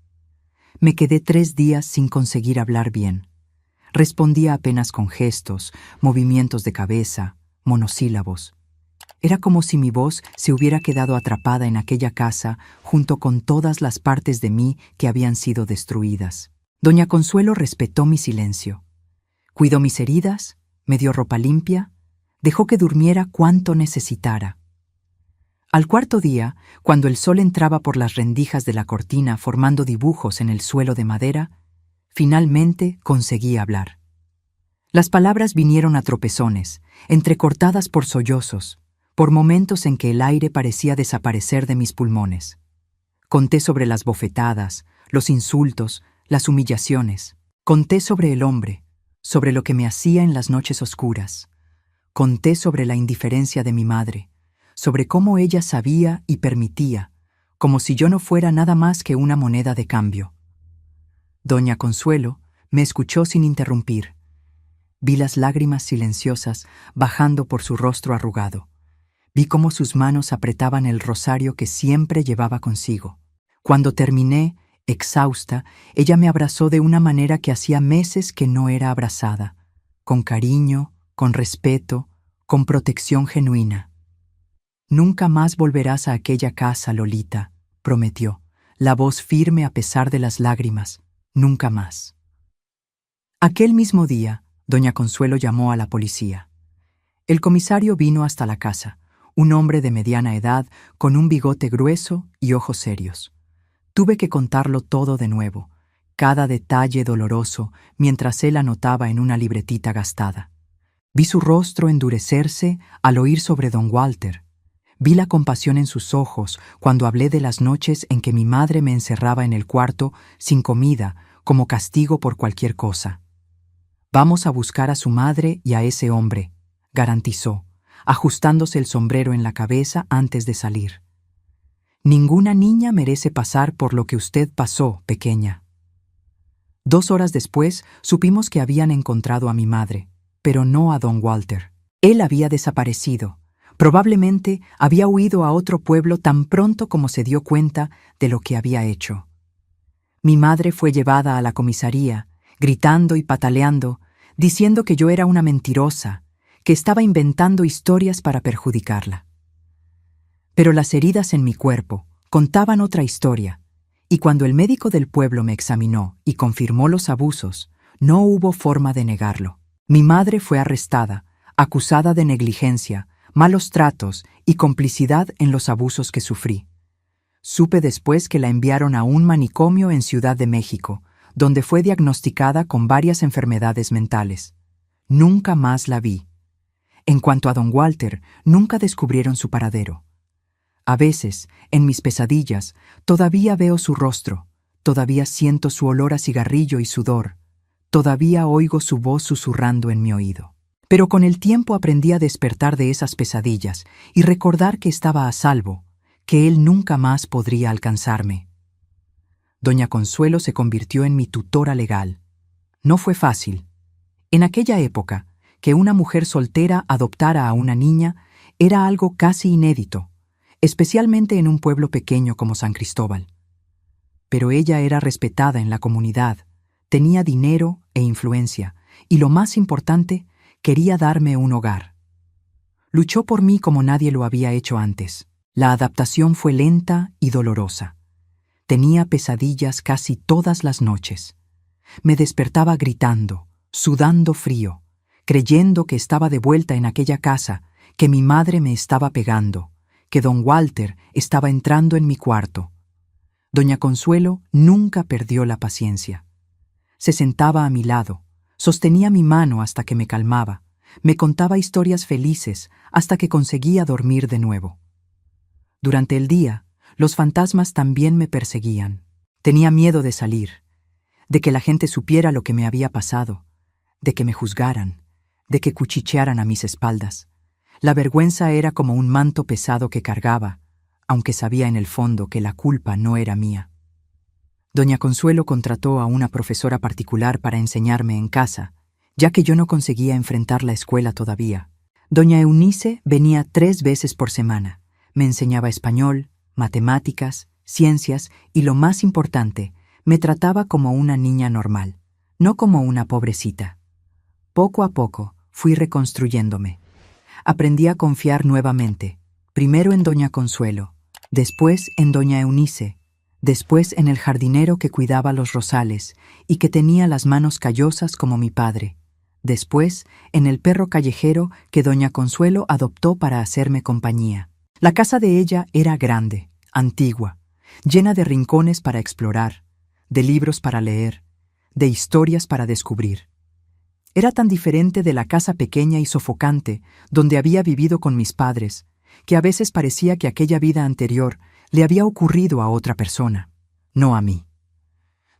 Me quedé 3 días sin conseguir hablar bien. Respondía apenas con gestos, movimientos de cabeza, monosílabos. Era como si mi voz se hubiera quedado atrapada en aquella casa junto con todas las partes de mí que habían sido destruidas. Doña Consuelo respetó mi silencio. Cuidó mis heridas, me dio ropa limpia, dejó que durmiera cuanto necesitara. Al cuarto día, cuando el sol entraba por las rendijas de la cortina formando dibujos en el suelo de madera, finalmente conseguí hablar. Las palabras vinieron a tropezones, entrecortadas por sollozos, por momentos en que el aire parecía desaparecer de mis pulmones. Conté sobre las bofetadas, los insultos, las humillaciones. Conté sobre el hombre, sobre lo que me hacía en las noches oscuras. Conté sobre la indiferencia de mi madre, sobre cómo ella sabía y permitía, como si yo no fuera nada más que una moneda de cambio. Doña Consuelo me escuchó sin interrumpir. Vi las lágrimas silenciosas bajando por su rostro arrugado. Vi cómo sus manos apretaban el rosario que siempre llevaba consigo. Cuando terminé, exhausta, ella me abrazó de una manera que hacía meses que no era abrazada, con cariño, con respeto, con protección genuina. «Nunca más volverás a aquella casa, Lolita», prometió, la voz firme a pesar de las lágrimas. «Nunca más». Aquel mismo día, doña Consuelo llamó a la policía. El comisario vino hasta la casa, un hombre de mediana edad con un bigote grueso y ojos serios. Tuve que contarlo todo de nuevo, cada detalle doloroso, mientras él anotaba en una libretita gastada. Vi su rostro endurecerse al oír sobre don Walter. Vi la compasión en sus ojos cuando hablé de las noches en que mi madre me encerraba en el cuarto sin comida como castigo por cualquier cosa. «Vamos a buscar a su madre y a ese hombre», garantizó, ajustándose el sombrero en la cabeza antes de salir. «Ninguna niña merece pasar por lo que usted pasó, pequeña». 2 horas después supimos que habían encontrado a mi madre, pero no a don Walter. Él había desaparecido. Probablemente había huido a otro pueblo tan pronto como se dio cuenta de lo que había hecho. Mi madre fue llevada a la comisaría, gritando y pataleando, diciendo que yo era una mentirosa, que estaba inventando historias para perjudicarla. Pero las heridas en mi cuerpo contaban otra historia, y cuando el médico del pueblo me examinó y confirmó los abusos, no hubo forma de negarlo. Mi madre fue arrestada, acusada de negligencia, malos tratos y complicidad en los abusos que sufrí. Supe después que la enviaron a un manicomio en Ciudad de México, donde fue diagnosticada con varias enfermedades mentales. Nunca más la vi. En cuanto a don Walter, nunca descubrieron su paradero. A veces, en mis pesadillas, todavía veo su rostro, todavía siento su olor a cigarrillo y sudor, todavía oigo su voz susurrando en mi oído. Pero con el tiempo aprendí a despertar de esas pesadillas y recordar que estaba a salvo, que él nunca más podría alcanzarme. Doña Consuelo se convirtió en mi tutora legal. No fue fácil. En aquella época, que una mujer soltera adoptara a una niña era algo casi inédito, especialmente en un pueblo pequeño como San Cristóbal. Pero ella era respetada en la comunidad, tenía dinero e influencia, y lo más importante, quería darme un hogar. Luchó por mí como nadie lo había hecho antes. La adaptación fue lenta y dolorosa. Tenía pesadillas casi todas las noches. Me despertaba gritando, sudando frío, creyendo que estaba de vuelta en aquella casa, que mi madre me estaba pegando, que don Walter estaba entrando en mi cuarto. Doña Consuelo nunca perdió la paciencia. Se sentaba a mi lado, sostenía mi mano hasta que me calmaba, me contaba historias felices hasta que conseguía dormir de nuevo. Durante el día, los fantasmas también me perseguían. Tenía miedo de salir, de que la gente supiera lo que me había pasado, de que me juzgaran, de que cuchichearan a mis espaldas. La vergüenza era como un manto pesado que cargaba, aunque sabía en el fondo que la culpa no era mía. Doña Consuelo contrató a una profesora particular para enseñarme en casa, ya que yo no conseguía enfrentar la escuela todavía. Doña Eunice venía 3 veces por semana. Me enseñaba español, matemáticas, ciencias y, lo más importante, Me trataba como una niña normal, no como una pobrecita. Poco a poco fui reconstruyéndome. Aprendí a confiar nuevamente, primero en doña Consuelo, después en doña Eunice, después en el jardinero que cuidaba los rosales y que tenía las manos callosas como mi padre, después en el perro callejero que doña Consuelo adoptó para hacerme compañía. La casa de ella era grande, antigua, llena de rincones para explorar, de libros para leer, de historias para descubrir. Era tan diferente de la casa pequeña y sofocante donde había vivido con mis padres, que a veces parecía que aquella vida anterior le había ocurrido a otra persona, no a mí.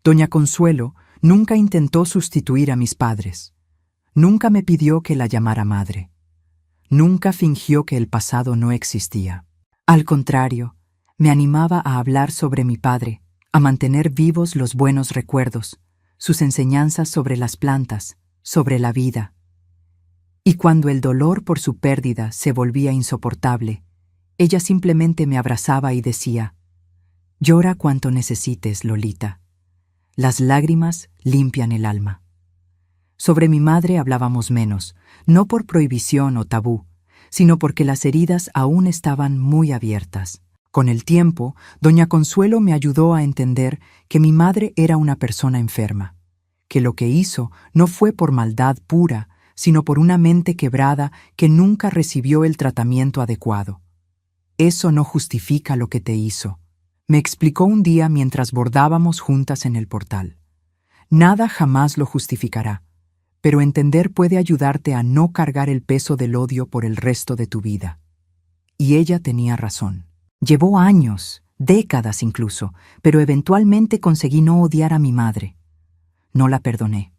Doña Consuelo nunca intentó sustituir a mis padres. Nunca me pidió que la llamara madre. Nunca fingió que el pasado no existía. Al contrario, me animaba a hablar sobre mi padre, a mantener vivos los buenos recuerdos, sus enseñanzas sobre las plantas, sobre la vida. Y cuando el dolor por su pérdida se volvía insoportable, ella simplemente me abrazaba y decía: «Llora cuanto necesites, Lolita. Las lágrimas limpian el alma». Sobre mi madre hablábamos menos, no por prohibición o tabú, sino porque las heridas aún estaban muy abiertas. Con el tiempo, doña Consuelo me ayudó a entender que mi madre era una persona enferma, que lo que hizo no fue por maldad pura, sino por una mente quebrada que nunca recibió el tratamiento adecuado. Eso no justifica lo que te hizo, me explicó un día mientras bordábamos juntas en el portal. Nada jamás lo justificará, pero entender puede ayudarte a no cargar el peso del odio por el resto de tu vida. Y ella tenía razón. Llevó años, décadas incluso, pero eventualmente conseguí no odiar a mi madre. No la perdoné.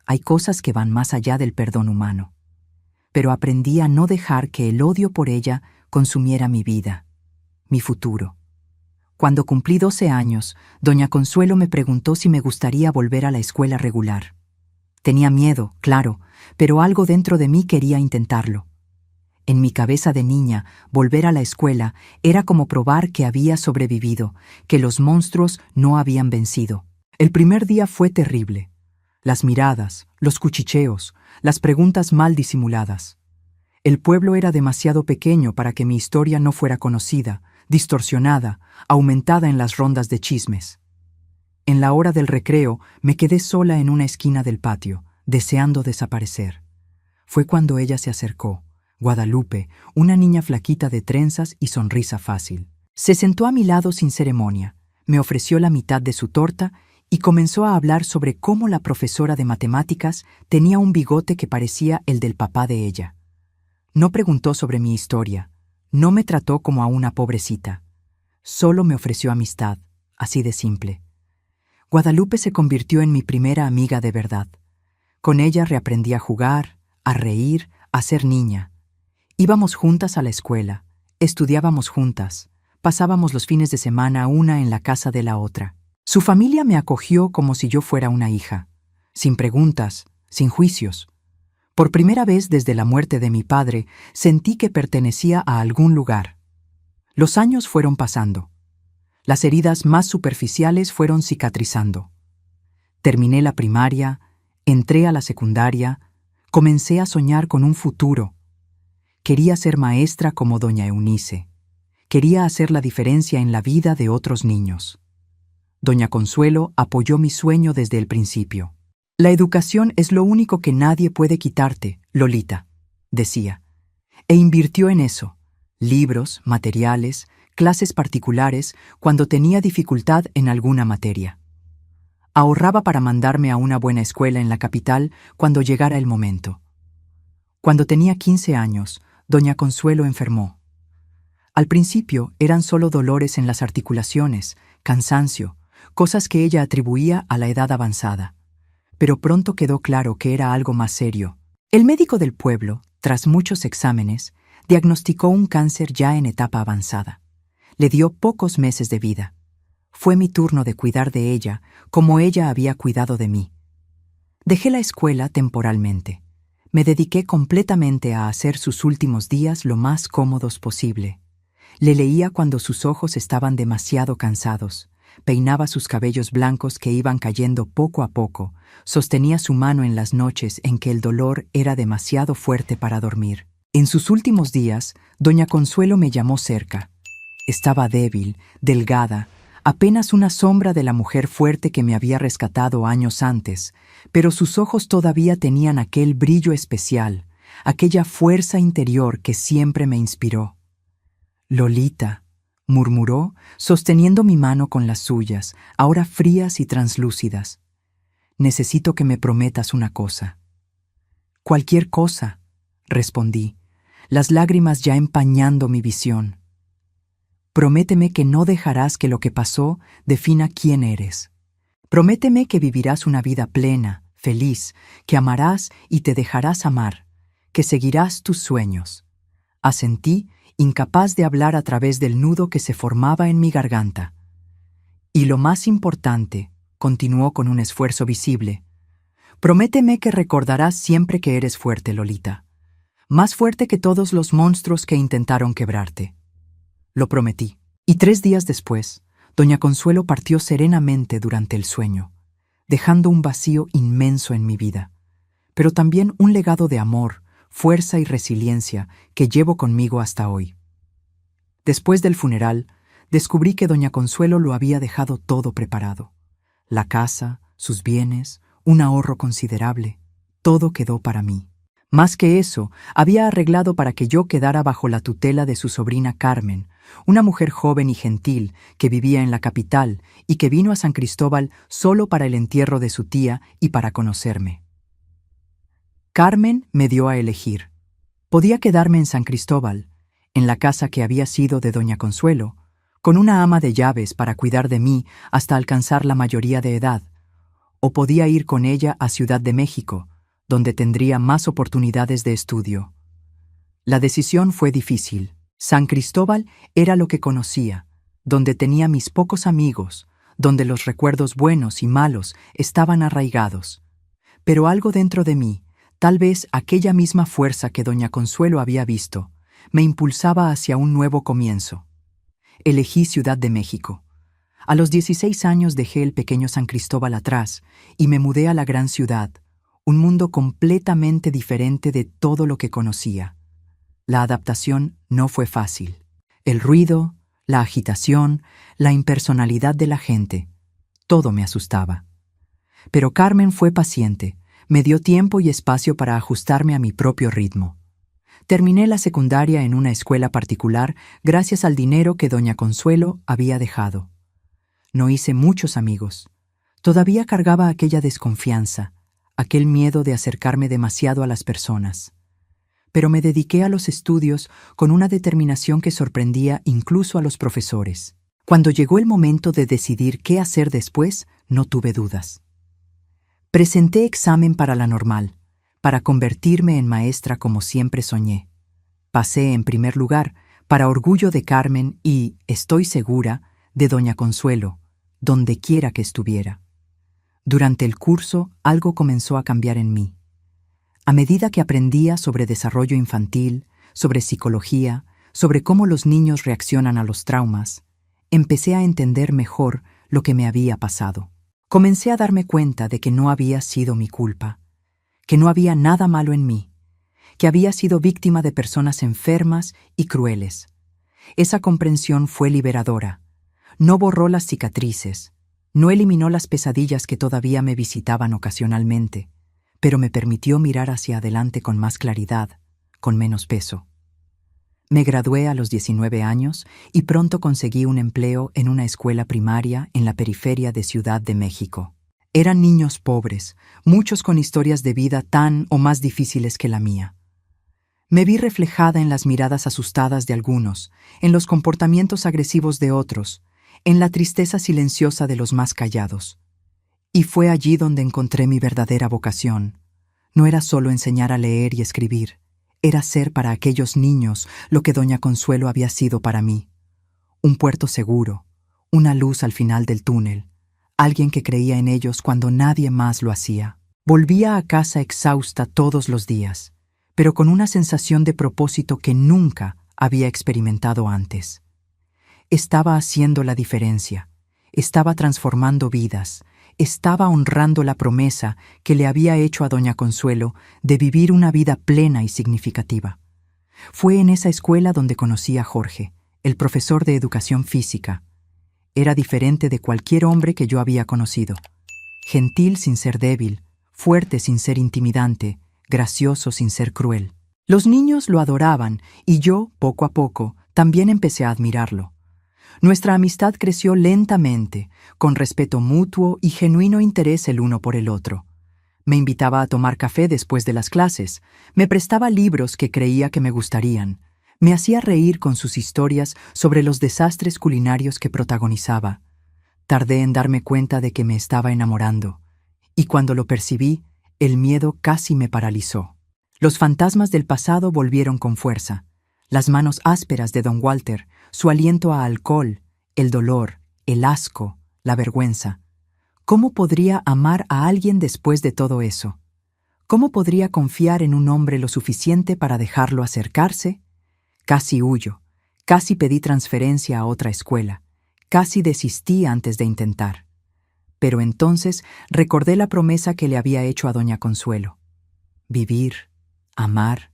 Hay cosas que van más allá del perdón humano. Pero aprendí a no dejar que el odio por ella consumiera mi vida, mi futuro. Cuando cumplí 12 años, doña Consuelo me preguntó si me gustaría volver a la escuela regular. Tenía miedo, claro, pero algo dentro de mí quería intentarlo. En mi cabeza de niña, volver a la escuela era como probar que había sobrevivido, que los monstruos no habían vencido. El primer día fue terrible. Las miradas, los cuchicheos, las preguntas mal disimuladas. El pueblo era demasiado pequeño para que mi historia no fuera conocida, distorsionada, aumentada en las rondas de chismes. En la hora del recreo me quedé sola en una esquina del patio, deseando desaparecer. Fue cuando ella se acercó, Guadalupe, una niña flaquita de trenzas y sonrisa fácil. Se sentó a mi lado sin ceremonia, me ofreció la mitad de su torta y comenzó a hablar sobre cómo la profesora de matemáticas tenía un bigote que parecía el del papá de ella. No preguntó sobre mi historia, no me trató como a una pobrecita. Solo me ofreció amistad, así de simple. Guadalupe se convirtió en mi primera amiga de verdad. Con ella reaprendí a jugar, a reír, a ser niña. Íbamos juntas a la escuela, estudiábamos juntas, pasábamos los fines de semana una en la casa de la otra. Su familia me acogió como si yo fuera una hija, sin preguntas, sin juicios. Por primera vez desde la muerte de mi padre, sentí que pertenecía a algún lugar. Los años fueron pasando. Las heridas más superficiales fueron cicatrizando. Terminé la primaria, entré a la secundaria, comencé a soñar con un futuro. Quería ser maestra como doña Eunice. Quería hacer la diferencia en la vida de otros niños. Doña Consuelo apoyó mi sueño desde el principio. La educación es lo único que nadie puede quitarte, Lolita, decía. E invirtió en eso. Libros, materiales, clases particulares cuando tenía dificultad en alguna materia. Ahorraba para mandarme a una buena escuela en la capital cuando llegara el momento. Cuando tenía 15 años, doña Consuelo enfermó. Al principio eran solo dolores en las articulaciones, cansancio, cosas que ella atribuía a la edad avanzada. Pero pronto quedó claro que era algo más serio. El médico del pueblo, tras muchos exámenes, diagnosticó un cáncer ya en etapa avanzada. Le dio pocos meses de vida. Fue mi turno de cuidar de ella, como ella había cuidado de mí. Dejé la escuela temporalmente. Me dediqué completamente a hacer sus últimos días lo más cómodos posible. Le leía cuando sus ojos estaban demasiado cansados. Peinaba sus cabellos blancos que iban cayendo poco a poco, sostenía su mano en las noches en que el dolor era demasiado fuerte para dormir. En sus últimos días, doña Consuelo me llamó cerca. Estaba débil, delgada, apenas una sombra de la mujer fuerte que me había rescatado años antes, pero sus ojos todavía tenían aquel brillo especial, aquella fuerza interior que siempre me inspiró. «Lolita», murmuró, sosteniendo mi mano con las suyas, ahora frías y translúcidas. «Necesito que me prometas una cosa». «Cualquier cosa», respondí, las lágrimas ya empañando mi visión. «Prométeme que no dejarás que lo que pasó defina quién eres. Prométeme que vivirás una vida plena, feliz, que amarás y te dejarás amar, que seguirás tus sueños». Asentí, incapaz de hablar a través del nudo que se formaba en mi garganta. «Y lo más importante», continuó con un esfuerzo visible, «prométeme que recordarás siempre que eres fuerte, Lolita. Más fuerte que todos los monstruos que intentaron quebrarte». Lo prometí. Y 3 días después, doña Consuelo partió serenamente durante el sueño, dejando un vacío inmenso en mi vida, pero también un legado de amor, fuerza y resiliencia que llevo conmigo hasta hoy. Después del funeral, descubrí que doña Consuelo lo había dejado todo preparado. La casa, sus bienes, un ahorro considerable, todo quedó para mí. Más que eso, había arreglado para que yo quedara bajo la tutela de su sobrina Carmen, una mujer joven y gentil que vivía en la capital y que vino a San Cristóbal solo para el entierro de su tía y para conocerme. Carmen me dio a elegir. Podía quedarme en San Cristóbal, en la casa que había sido de doña Consuelo, con una ama de llaves para cuidar de mí hasta alcanzar la mayoría de edad, o podía ir con ella a Ciudad de México, donde tendría más oportunidades de estudio. La decisión fue difícil. San Cristóbal era lo que conocía, donde tenía mis pocos amigos, donde los recuerdos buenos y malos estaban arraigados. Pero algo dentro de mí, tal vez aquella misma fuerza que doña Consuelo había visto, me impulsaba hacia un nuevo comienzo. Elegí Ciudad de México. A los 16 años dejé el pequeño San Cristóbal atrás y me mudé a la gran ciudad, un mundo completamente diferente de todo lo que conocía. La adaptación no fue fácil. El ruido, la agitación, la impersonalidad de la gente, todo me asustaba. Pero Carmen fue paciente, me dio tiempo y espacio para ajustarme a mi propio ritmo. Terminé la secundaria en una escuela particular gracias al dinero que doña Consuelo había dejado. No hice muchos amigos. Todavía cargaba aquella desconfianza, aquel miedo de acercarme demasiado a las personas. Pero me dediqué a los estudios con una determinación que sorprendía incluso a los profesores. Cuando llegó el momento de decidir qué hacer después, no tuve dudas. Presenté examen para la normal, para convertirme en maestra como siempre soñé. Pasé en primer lugar, para orgullo de Carmen y, estoy segura, de doña Consuelo, donde quiera que estuviera. Durante el curso, algo comenzó a cambiar en mí. A medida que aprendía sobre desarrollo infantil, sobre psicología, sobre cómo los niños reaccionan a los traumas, empecé a entender mejor lo que me había pasado. Comencé a darme cuenta de que no había sido mi culpa, que no había nada malo en mí, que había sido víctima de personas enfermas y crueles. Esa comprensión fue liberadora. No borró las cicatrices, no eliminó las pesadillas que todavía me visitaban ocasionalmente, pero me permitió mirar hacia adelante con más claridad, con menos peso. Me gradué a los 19 años y pronto conseguí un empleo en una escuela primaria en la periferia de Ciudad de México. Eran niños pobres, muchos con historias de vida tan o más difíciles que la mía. Me vi reflejada en las miradas asustadas de algunos, en los comportamientos agresivos de otros, en la tristeza silenciosa de los más callados. Y fue allí donde encontré mi verdadera vocación. No era solo enseñar a leer y escribir, era ser para aquellos niños lo que doña Consuelo había sido para mí. Un puerto seguro, una luz al final del túnel, alguien que creía en ellos cuando nadie más lo hacía. Volvía a casa exhausta todos los días, pero con una sensación de propósito que nunca había experimentado antes. Estaba haciendo la diferencia. estaba transformando vidas, estaba honrando la promesa que le había hecho a doña Consuelo de vivir una vida plena y significativa. Fue en esa escuela donde conocí a Jorge, el profesor de educación física. Era diferente de cualquier hombre que yo había conocido. Gentil sin ser débil, fuerte sin ser intimidante, gracioso sin ser cruel. Los niños lo adoraban y yo, poco a poco, también empecé a admirarlo. Nuestra amistad creció lentamente, con respeto mutuo y genuino interés el uno por el otro. Me invitaba a tomar café después de las clases, me prestaba libros que creía que me gustarían, me hacía reír con sus historias sobre los desastres culinarios que protagonizaba. Tardé en darme cuenta de que me estaba enamorando, y cuando lo percibí, el miedo casi me paralizó. Los fantasmas del pasado volvieron con fuerza. Las manos ásperas de don Walter, su aliento a alcohol, el dolor, el asco, la vergüenza. ¿Cómo podría amar a alguien después de todo eso? ¿Cómo podría confiar en un hombre lo suficiente para dejarlo acercarse? Casi huyo, casi pedí transferencia a otra escuela, casi desistí antes de intentar. Pero entonces recordé la promesa que le había hecho a doña Consuelo. Vivir, amar,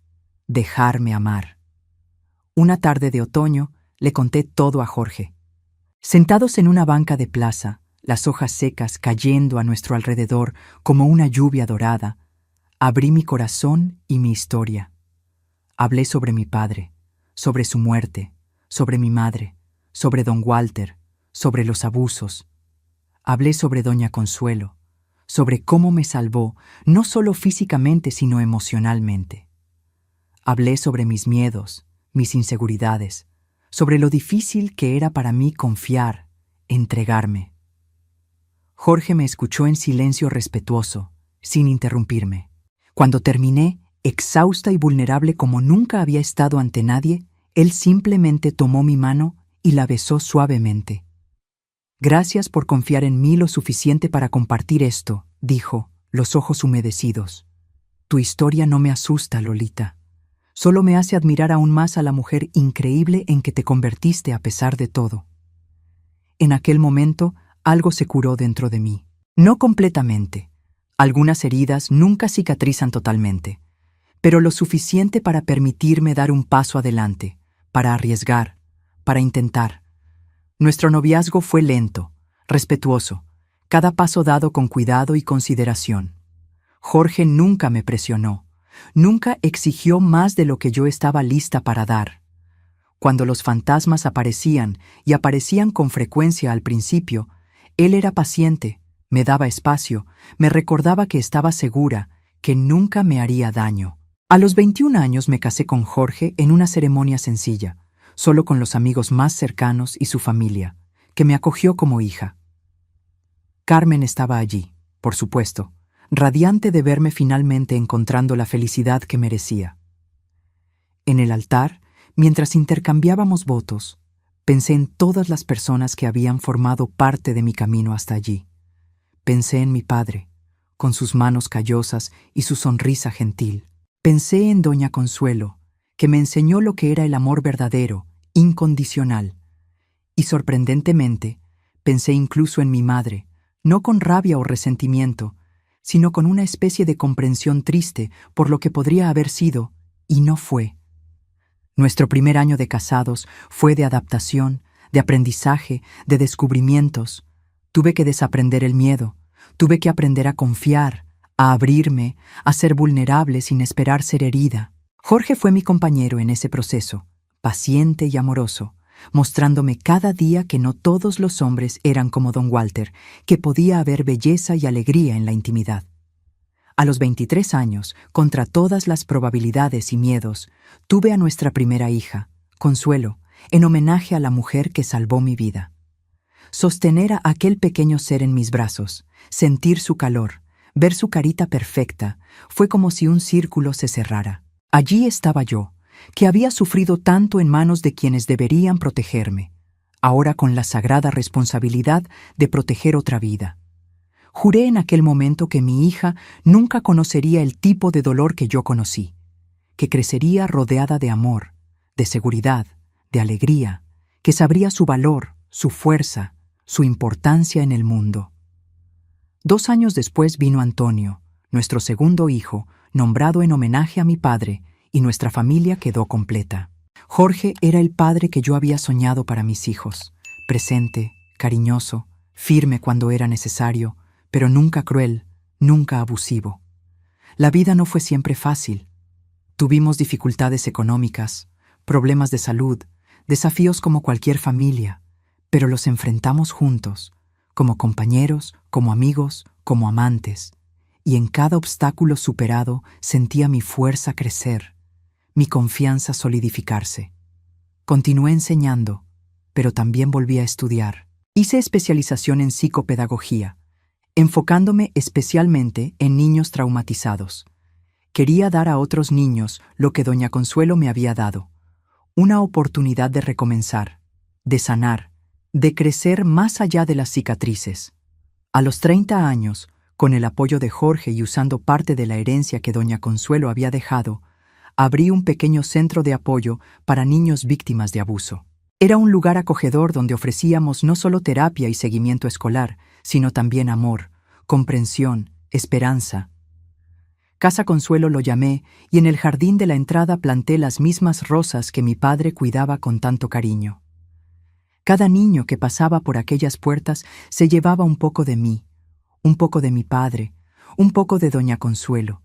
dejarme amar. Una tarde de otoño le conté todo a Jorge. Sentados en una banca de plaza, las hojas secas cayendo a nuestro alrededor como una lluvia dorada, abrí mi corazón y mi historia. Hablé sobre mi padre, sobre su muerte, sobre mi madre, sobre don Walter, sobre los abusos. Hablé sobre doña Consuelo, sobre cómo me salvó, no solo físicamente sino emocionalmente. Hablé sobre mis miedos, mis inseguridades, sobre lo difícil que era para mí confiar, entregarme. Jorge me escuchó en silencio respetuoso, sin interrumpirme. Cuando terminé, exhausta y vulnerable como nunca había estado ante nadie, él simplemente tomó mi mano y la besó suavemente. «Gracias por confiar en mí lo suficiente para compartir esto», dijo, los ojos humedecidos. «Tu historia no me asusta, Lolita. Solo me hace admirar aún más a la mujer increíble en que te convertiste a pesar de todo». En aquel momento, algo se curó dentro de mí. No completamente. Algunas heridas nunca cicatrizan totalmente, pero lo suficiente para permitirme dar un paso adelante, para arriesgar, para intentar. Nuestro noviazgo fue lento, respetuoso, cada paso dado con cuidado y consideración. Jorge nunca me presionó, nunca exigió más de lo que yo estaba lista para dar. Cuando los fantasmas aparecían, y aparecían con frecuencia al principio, él era paciente, me daba espacio, me recordaba que estaba segura, que nunca me haría daño. A los 21 años me casé con Jorge en una ceremonia sencilla, solo con los amigos más cercanos y su familia, que me acogió como hija. Carmen estaba allí, por supuesto, radiante de verme finalmente encontrando la felicidad que merecía. En el altar, mientras intercambiábamos votos, pensé en todas las personas que habían formado parte de mi camino hasta allí. Pensé en mi padre, con sus manos callosas y su sonrisa gentil. Pensé en doña Consuelo, que me enseñó lo que era el amor verdadero, incondicional. Y sorprendentemente, pensé incluso en mi madre, no con rabia o resentimiento, sino con una especie de comprensión triste por lo que podría haber sido, y no fue. Nuestro primer año de casados fue de adaptación, de aprendizaje, de descubrimientos. Tuve que desaprender el miedo, tuve que aprender a confiar, a abrirme, a ser vulnerable sin esperar ser herida. Jorge fue mi compañero en ese proceso, paciente y amoroso, mostrándome cada día que no todos los hombres eran como don Walter, que podía haber belleza y alegría en la intimidad. A los 23 años, contra todas las probabilidades y miedos, tuve a nuestra primera hija, Consuelo, en homenaje a la mujer que salvó mi vida. Sostener a aquel pequeño ser en mis brazos, sentir su calor, ver su carita perfecta, fue como si un círculo se cerrara. Allí estaba yo, que había sufrido tanto en manos de quienes deberían protegerme, ahora con la sagrada responsabilidad de proteger otra vida. Juré en aquel momento que mi hija nunca conocería el tipo de dolor que yo conocí, que crecería rodeada de amor, de seguridad, de alegría, que sabría su valor, su fuerza, su importancia en el mundo. 2 años después vino Antonio, nuestro segundo hijo, nombrado en homenaje a mi padre, y nuestra familia quedó completa. Jorge era el padre que yo había soñado para mis hijos, presente, cariñoso, firme cuando era necesario, pero nunca cruel, nunca abusivo. La vida no fue siempre fácil. Tuvimos dificultades económicas, problemas de salud, desafíos como cualquier familia, pero los enfrentamos juntos, como compañeros, como amigos, como amantes, y en cada obstáculo superado sentía mi fuerza crecer, mi confianza solidificarse. Continué enseñando, pero también volví a estudiar. Hice especialización en psicopedagogía, enfocándome especialmente en niños traumatizados. Quería dar a otros niños lo que doña Consuelo me había dado, una oportunidad de recomenzar, de sanar, de crecer más allá de las cicatrices. A los 30 años, con el apoyo de Jorge y usando parte de la herencia que doña Consuelo había dejado, abrí un pequeño centro de apoyo para niños víctimas de abuso. Era un lugar acogedor donde ofrecíamos no solo terapia y seguimiento escolar, sino también amor, comprensión, esperanza. Casa Consuelo lo llamé, y en el jardín de la entrada planté las mismas rosas que mi padre cuidaba con tanto cariño. Cada niño que pasaba por aquellas puertas se llevaba un poco de mí, un poco de mi padre, un poco de doña Consuelo.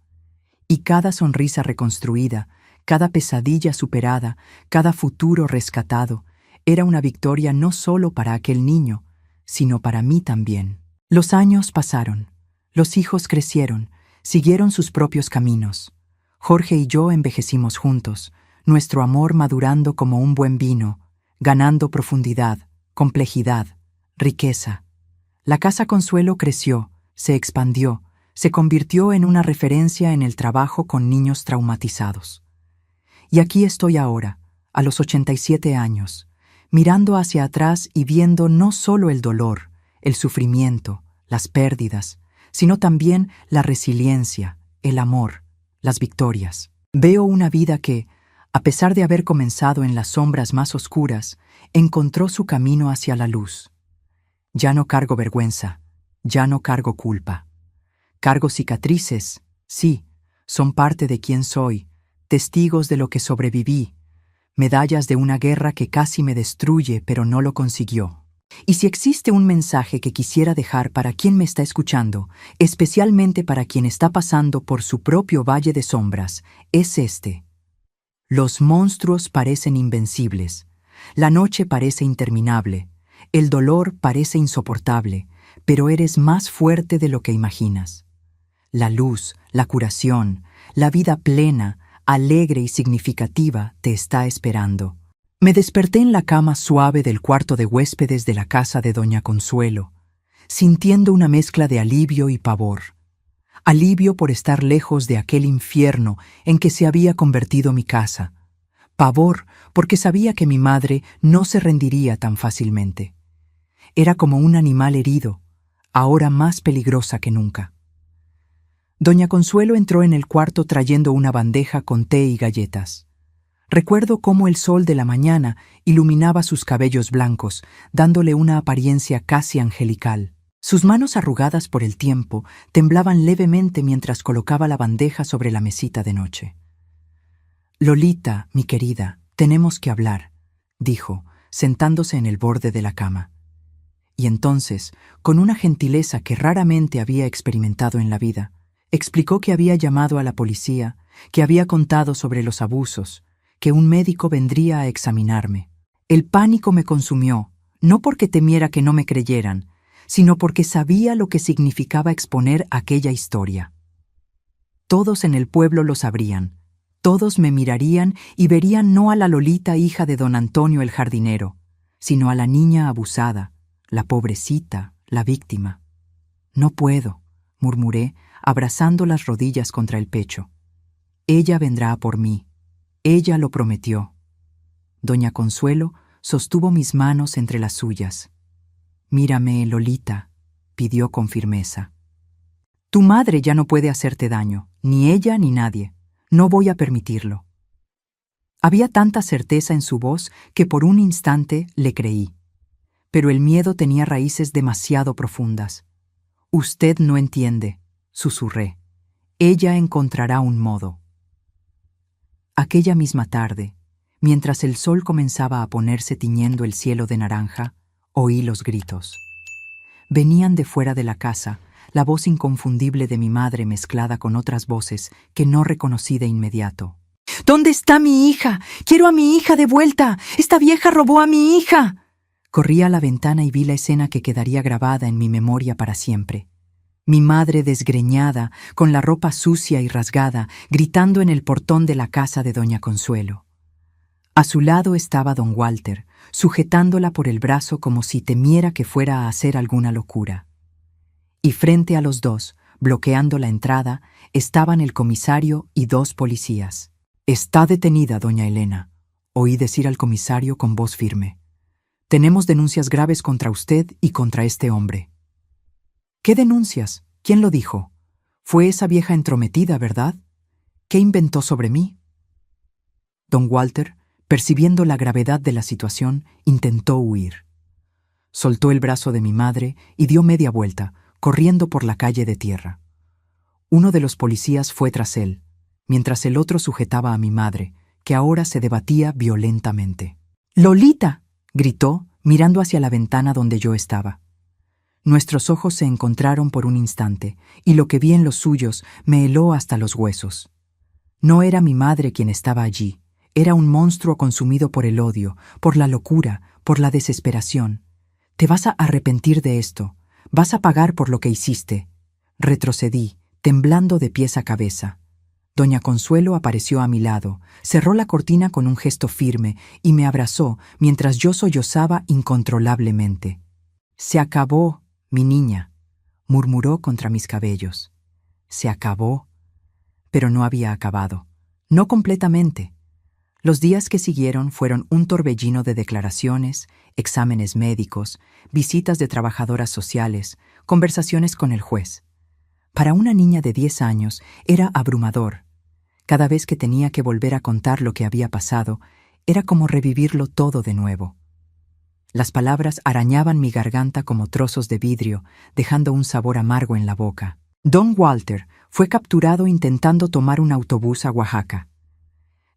Y cada sonrisa reconstruida, cada pesadilla superada, cada futuro rescatado, era una victoria no solo para aquel niño, sino para mí también. Los años pasaron, los hijos crecieron, siguieron sus propios caminos. Jorge y yo envejecimos juntos, nuestro amor madurando como un buen vino, ganando profundidad, complejidad, riqueza. La Casa Consuelo creció, se expandió, se convirtió en una referencia en el trabajo con niños traumatizados. Y aquí estoy ahora, a los 87 años, mirando hacia atrás y viendo no solo el dolor, el sufrimiento, las pérdidas, sino también la resiliencia, el amor, las victorias. Veo una vida que, a pesar de haber comenzado en las sombras más oscuras, encontró su camino hacia la luz. Ya no cargo vergüenza, ya no cargo culpa. Cargo cicatrices, sí, son parte de quién soy, testigos de lo que sobreviví, medallas de una guerra que casi me destruye, pero no lo consiguió. Y si existe un mensaje que quisiera dejar para quien me está escuchando, especialmente para quien está pasando por su propio valle de sombras, es este. Los monstruos parecen invencibles, la noche parece interminable, el dolor parece insoportable, pero eres más fuerte de lo que imaginas. La luz, la curación, la vida plena, alegre y significativa te está esperando. Me desperté en la cama suave del cuarto de huéspedes de la casa de doña Consuelo, sintiendo una mezcla de alivio y pavor. Alivio por estar lejos de aquel infierno en que se había convertido mi casa. Pavor porque sabía que mi madre no se rendiría tan fácilmente. Era como un animal herido, ahora más peligrosa que nunca. Doña Consuelo entró en el cuarto trayendo una bandeja con té y galletas. Recuerdo cómo el sol de la mañana iluminaba sus cabellos blancos, dándole una apariencia casi angelical. Sus manos arrugadas por el tiempo temblaban levemente mientras colocaba la bandeja sobre la mesita de noche. «Lolita, mi querida, tenemos que hablar», dijo, sentándose en el borde de la cama. Y entonces, con una gentileza que raramente había experimentado en la vida, explicó que había llamado a la policía, que había contado sobre los abusos, que un médico vendría a examinarme. El pánico me consumió, no porque temiera que no me creyeran, sino porque sabía lo que significaba exponer aquella historia. Todos en el pueblo lo sabrían, todos me mirarían y verían no a la Lolita hija de don Antonio el jardinero, sino a la niña abusada, la pobrecita, la víctima. «No puedo», murmuré, abrazando las rodillas contra el pecho. «Ella vendrá por mí. Ella lo prometió». Doña Consuelo sostuvo mis manos entre las suyas. «Mírame, Lolita», pidió con firmeza. «Tu madre ya no puede hacerte daño, ni ella ni nadie. No voy a permitirlo». Había tanta certeza en su voz que por un instante le creí. pero el miedo tenía raíces demasiado profundas. «Usted no entiende», susurré. «Ella encontrará un modo». Aquella misma tarde, mientras el sol comenzaba a ponerse tiñendo el cielo de naranja, oí los gritos. Venían de fuera de la casa, la voz inconfundible de mi madre mezclada con otras voces que no reconocí de inmediato. «¿Dónde está mi hija? Quiero a mi hija de vuelta. Esta vieja robó a mi hija». Corrí a la ventana y vi la escena que quedaría grabada en mi memoria para siempre. Mi madre desgreñada, con la ropa sucia y rasgada, gritando en el portón de la casa de doña Consuelo. A su lado estaba don Walter, sujetándola por el brazo como si temiera que fuera a hacer alguna locura. Y frente a los dos, bloqueando la entrada, estaban el comisario y 2 policías. «Está detenida, doña Elena», oí decir al comisario con voz firme. «Tenemos denuncias graves contra usted y contra este hombre». «¿Qué denuncias? ¿Quién lo dijo? Fue esa vieja entrometida, ¿verdad? ¿Qué inventó sobre mí?» Don Walter, percibiendo la gravedad de la situación, intentó huir. Soltó el brazo de mi madre y dio media vuelta, corriendo por la calle de tierra. Uno de los policías fue tras él, mientras el otro sujetaba a mi madre, que ahora se debatía violentamente. «¡Lolita!», gritó, mirando hacia la ventana donde yo estaba. Nuestros ojos se encontraron por un instante, y lo que vi en los suyos me heló hasta los huesos. No era mi madre quien estaba allí, era un monstruo consumido por el odio, por la locura, por la desesperación. «Te vas a arrepentir de esto, vas a pagar por lo que hiciste». Retrocedí, temblando de pies a cabeza. Doña Consuelo apareció a mi lado, cerró la cortina con un gesto firme y me abrazó mientras yo sollozaba incontrolablemente. «Se acabó, mi niña», murmuró contra mis cabellos. Se acabó. Pero no había acabado. No completamente. Los días que siguieron fueron un torbellino de declaraciones, exámenes médicos, visitas de trabajadoras sociales, conversaciones con el juez. Para una niña de 10 años era abrumador. Cada vez que tenía que volver a contar lo que había pasado, era como revivirlo todo de nuevo. Las palabras arañaban mi garganta como trozos de vidrio, dejando un sabor amargo en la boca. Don Walter fue capturado intentando tomar un autobús a Oaxaca.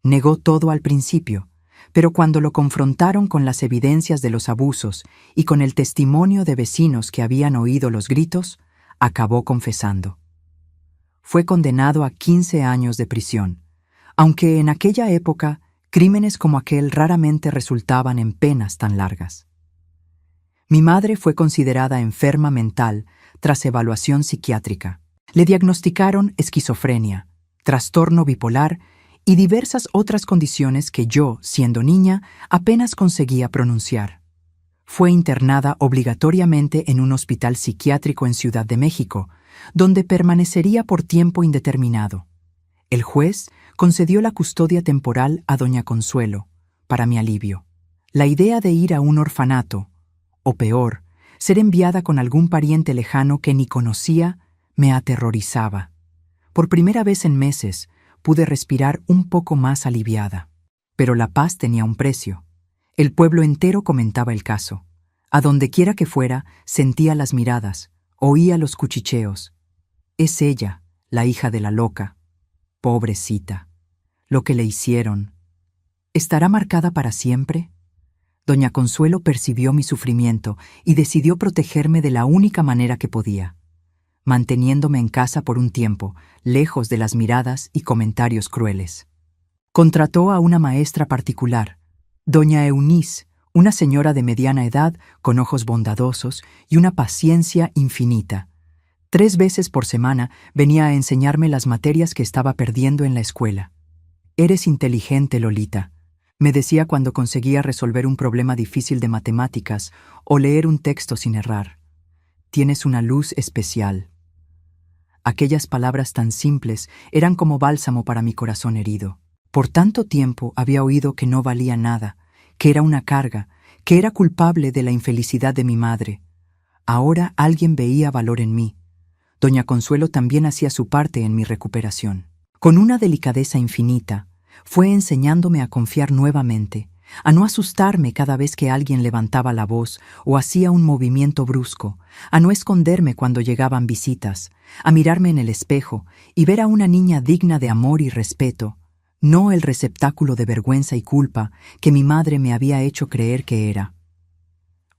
Negó todo al principio, pero cuando lo confrontaron con las evidencias de los abusos y con el testimonio de vecinos que habían oído los gritos, acabó confesando. Fue condenado a 15 años de prisión, aunque en aquella época crímenes como aquel raramente resultaban en penas tan largas. Mi madre fue considerada enferma mental tras evaluación psiquiátrica. Le diagnosticaron esquizofrenia, trastorno bipolar y diversas otras condiciones que yo, siendo niña, apenas conseguía pronunciar. Fue internada obligatoriamente en un hospital psiquiátrico en Ciudad de México, donde permanecería por tiempo indeterminado. El juez concedió la custodia temporal a doña Consuelo, para mi alivio. La idea de ir a un orfanato, o peor, ser enviada con algún pariente lejano que ni conocía, me aterrorizaba. Por primera vez en meses, pude respirar un poco más aliviada. Pero la paz tenía un precio. El pueblo entero comentaba el caso. A donde quiera que fuera, sentía las miradas, oía los cuchicheos. Es ella, la hija de la loca. Pobrecita. Lo que le hicieron. ¿Estará marcada para siempre? Doña Consuelo percibió mi sufrimiento y decidió protegerme de la única manera que podía, manteniéndome en casa por un tiempo, lejos de las miradas y comentarios crueles. Contrató a una maestra particular, doña Eunice, una señora de mediana edad, con ojos bondadosos y una paciencia infinita. 3 veces por semana venía a enseñarme las materias que estaba perdiendo en la escuela. «Eres inteligente, Lolita», me decía cuando conseguía resolver un problema difícil de matemáticas o leer un texto sin errar. «Tienes una luz especial». Aquellas palabras tan simples eran como bálsamo para mi corazón herido. Por tanto tiempo había oído que no valía nada, que era una carga, que era culpable de la infelicidad de mi madre. Ahora alguien veía valor en mí. Doña Consuelo también hacía su parte en mi recuperación. Con una delicadeza infinita, fue enseñándome a confiar nuevamente, a no asustarme cada vez que alguien levantaba la voz o hacía un movimiento brusco, a no esconderme cuando llegaban visitas, a mirarme en el espejo y ver a una niña digna de amor y respeto, no el receptáculo de vergüenza y culpa que mi madre me había hecho creer que era.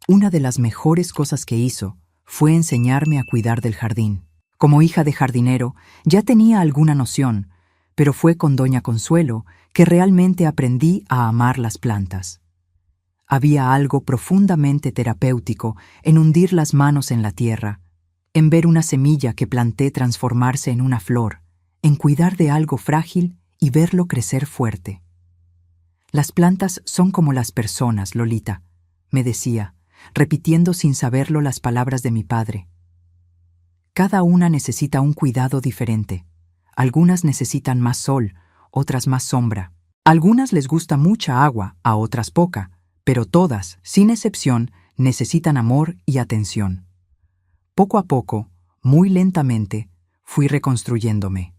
Una de las mejores cosas que hizo fue enseñarme a cuidar del jardín. Como hija de jardinero, ya tenía alguna noción, pero fue con doña Consuelo que realmente aprendí a amar las plantas. Había algo profundamente terapéutico en hundir las manos en la tierra, en ver una semilla que planté transformarse en una flor, en cuidar de algo frágil y verlo crecer fuerte. Las plantas son como las personas, Lolita, me decía, repitiendo sin saberlo las palabras de mi padre. Cada una necesita un cuidado diferente. Algunas necesitan más sol, otras más sombra. A algunas les gusta mucha agua, a otras poca, pero todas, sin excepción, necesitan amor y atención. Poco a poco, muy lentamente, fui reconstruyéndome.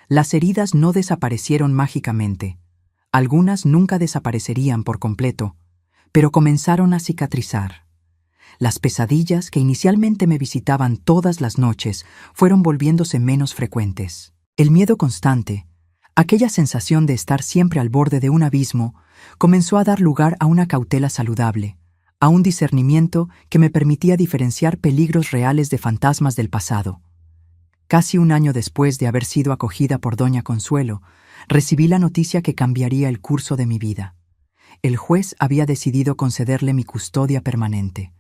Las heridas no desaparecieron mágicamente. Algunas nunca desaparecerían por completo, pero comenzaron a cicatrizar. Las pesadillas que inicialmente me visitaban todas las noches fueron volviéndose menos frecuentes. El miedo constante, aquella sensación de estar siempre al borde de un abismo, comenzó a dar lugar a una cautela saludable, a un discernimiento que me permitía diferenciar peligros reales de fantasmas del pasado. Casi un año después de haber sido acogida por doña Consuelo, recibí la noticia que cambiaría el curso de mi vida. El juez había decidido concederle mi custodia permanente.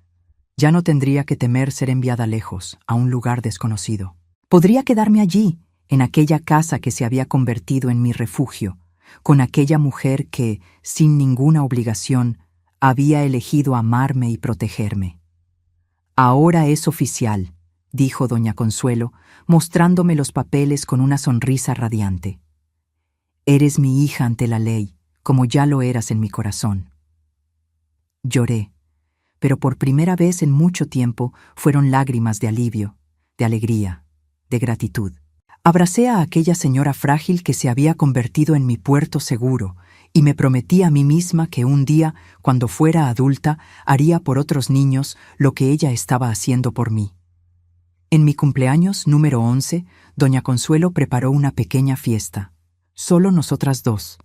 Ya no tendría que temer ser enviada lejos, a un lugar desconocido. Podría quedarme allí, en aquella casa que se había convertido en mi refugio, con aquella mujer que, sin ninguna obligación, había elegido amarme y protegerme. «Ahora es oficial», dijo doña Consuelo, mostrándome los papeles con una sonrisa radiante. «Eres mi hija ante la ley, como ya lo eras en mi corazón». Lloré, pero por primera vez en mucho tiempo fueron lágrimas de alivio, de alegría, de gratitud. Abracé a aquella señora frágil que se había convertido en mi puerto seguro y me prometí a mí misma que un día, cuando fuera adulta, haría por otros niños lo que ella estaba haciendo por mí. En mi cumpleaños número 11, doña Consuelo preparó una pequeña fiesta. Solo nosotras dos,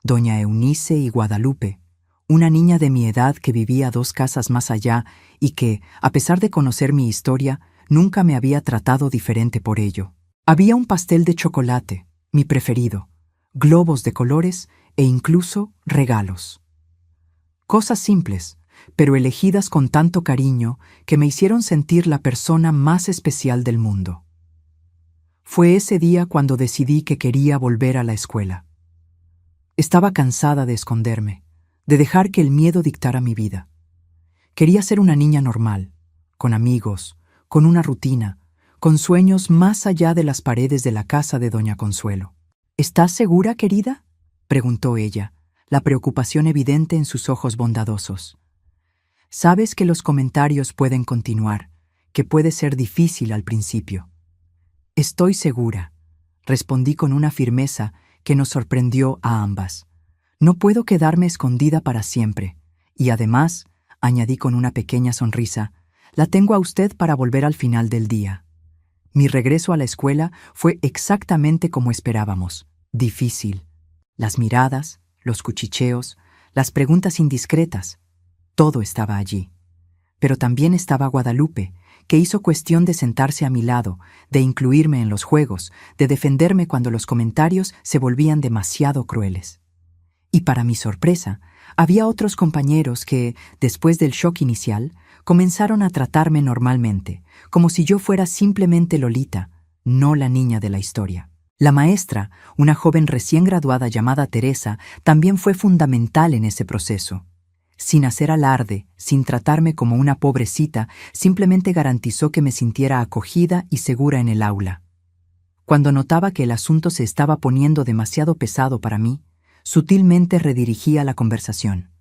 doña Eunice y Guadalupe, una niña de mi edad que vivía 2 casas más allá y que, a pesar de conocer mi historia, nunca me había tratado diferente por ello. Había un pastel de chocolate, mi preferido, globos de colores e incluso regalos. Cosas simples, pero elegidas con tanto cariño que me hicieron sentir la persona más especial del mundo. Fue ese día cuando decidí que quería volver a la escuela. Estaba cansada de esconderme, de dejar que el miedo dictara mi vida. Quería ser una niña normal, con amigos, con una rutina, con sueños más allá de las paredes de la casa de doña Consuelo. «¿Estás segura, querida?», preguntó ella, la preocupación evidente en sus ojos bondadosos. «Sabes que los comentarios pueden continuar, que puede ser difícil al principio». «Estoy segura», respondí con una firmeza que nos sorprendió a ambas. «No puedo quedarme escondida para siempre, y además», añadí con una pequeña sonrisa, «la tengo a usted para volver al final del día». Mi regreso a la escuela fue exactamente como esperábamos, difícil. Las miradas, los cuchicheos, las preguntas indiscretas, todo estaba allí. Pero también estaba Guadalupe, que hizo cuestión de sentarse a mi lado, de incluirme en los juegos, de defenderme cuando los comentarios se volvían demasiado crueles. Y para mi sorpresa, había otros compañeros que, después del shock inicial, comenzaron a tratarme normalmente, como si yo fuera simplemente Lolita, no la niña de la historia. La maestra, una joven recién graduada llamada Teresa, también fue fundamental en ese proceso. Sin hacer alarde, sin tratarme como una pobrecita, simplemente garantizó que me sintiera acogida y segura en el aula. Cuando notaba que el asunto se estaba poniendo demasiado pesado para mí, sutilmente redirigía la conversación.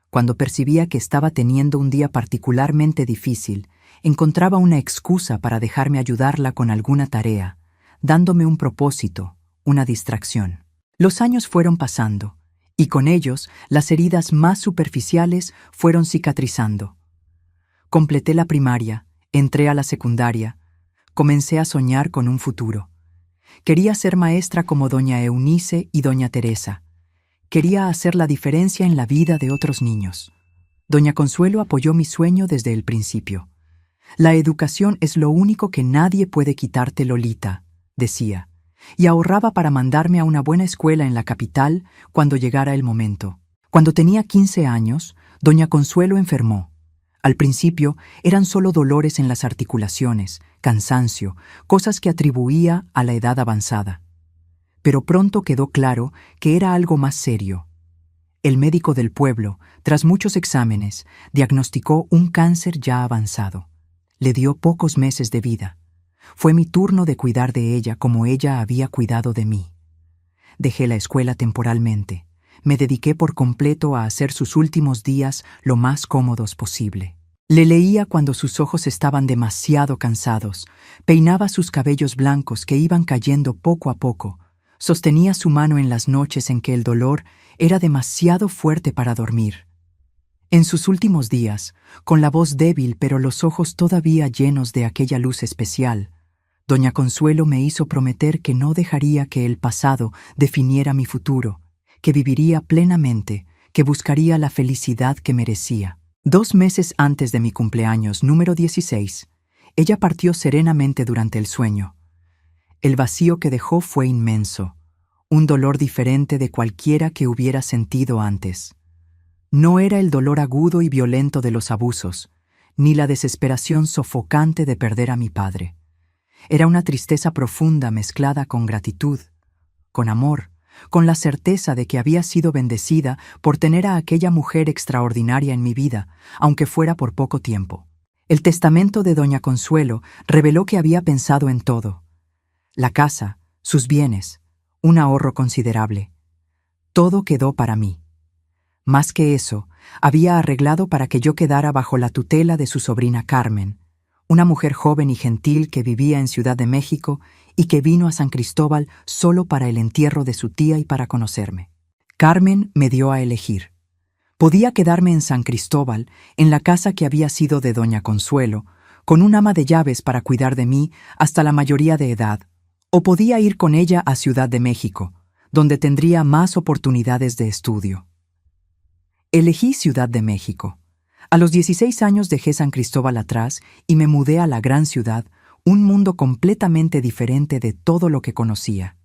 Cuando percibía que estaba teniendo un día particularmente difícil, encontraba una excusa para dejarme ayudarla con alguna tarea, dándome un propósito, una distracción. Los años fueron pasando, y con ellos las heridas más superficiales fueron cicatrizando. Completé la primaria, entré a la secundaria, comencé a soñar con un futuro. Quería ser maestra como doña Eunice y doña Teresa. Quería hacer la diferencia en la vida de otros niños. Doña Consuelo apoyó mi sueño desde el principio. La educación es lo único que nadie puede quitarte, Lolita, decía, y ahorraba para mandarme a una buena escuela en la capital cuando llegara el momento. Cuando tenía 15 años, doña Consuelo enfermó. Al principio eran solo dolores en las articulaciones, cansancio, cosas que atribuía a la edad avanzada. Pero pronto quedó claro que era algo más serio. El médico del pueblo, tras muchos exámenes, diagnosticó un cáncer ya avanzado. Le dio pocos meses de vida. Fue mi turno de cuidar de ella como ella había cuidado de mí. Dejé la escuela temporalmente. Me dediqué por completo a hacer sus últimos días lo más cómodos posible. Le leía cuando sus ojos estaban demasiado cansados, peinaba sus cabellos blancos que iban cayendo poco a poco, sostenía su mano en las noches en que el dolor era demasiado fuerte para dormir. En sus últimos días, con la voz débil pero los ojos todavía llenos de aquella luz especial, doña Consuelo me hizo prometer que no dejaría que el pasado definiera mi futuro, que viviría plenamente, que buscaría la felicidad que merecía. 2 meses antes de mi cumpleaños número 16, ella partió serenamente durante el sueño. El vacío que dejó fue inmenso, un dolor diferente de cualquiera que hubiera sentido antes. No era el dolor agudo y violento de los abusos, ni la desesperación sofocante de perder a mi padre. Era una tristeza profunda mezclada con gratitud, con amor, con la certeza de que había sido bendecida por tener a aquella mujer extraordinaria en mi vida, aunque fuera por poco tiempo. El testamento de doña Consuelo reveló que había pensado en todo: la casa, sus bienes, un ahorro considerable. Todo quedó para mí. Más que eso, había arreglado para que yo quedara bajo la tutela de su sobrina Carmen, una mujer joven y gentil que vivía en Ciudad de México y que vino a San Cristóbal solo para el entierro de su tía y para conocerme. Carmen me dio a elegir. Podía quedarme en San Cristóbal, en la casa que había sido de doña Consuelo, con un ama de llaves para cuidar de mí hasta la mayoría de edad, o podía ir con ella a Ciudad de México, donde tendría más oportunidades de estudio. Elegí Ciudad de México. A los 16 años dejé San Cristóbal atrás y me mudé a la gran ciudad, un mundo completamente diferente de todo lo que conocía.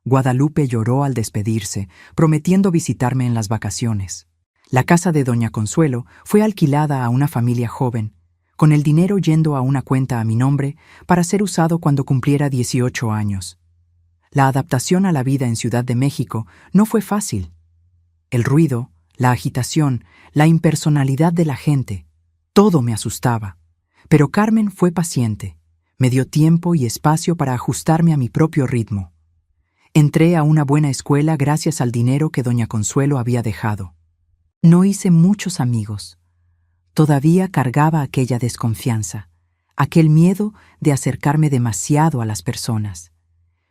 Guadalupe lloró al despedirse, prometiendo visitarme en las vacaciones. La casa de doña Consuelo fue alquilada a una familia joven, con el dinero yendo a una cuenta a mi nombre para ser usado cuando cumpliera 18 años. La adaptación a la vida en Ciudad de México no fue fácil. El ruido, la agitación, la impersonalidad de la gente, todo me asustaba. Pero Carmen fue paciente, me dio tiempo y espacio para ajustarme a mi propio ritmo. Entré a una buena escuela gracias al dinero que doña Consuelo había dejado. No hice muchos amigos. Todavía cargaba aquella desconfianza, aquel miedo de acercarme demasiado a las personas.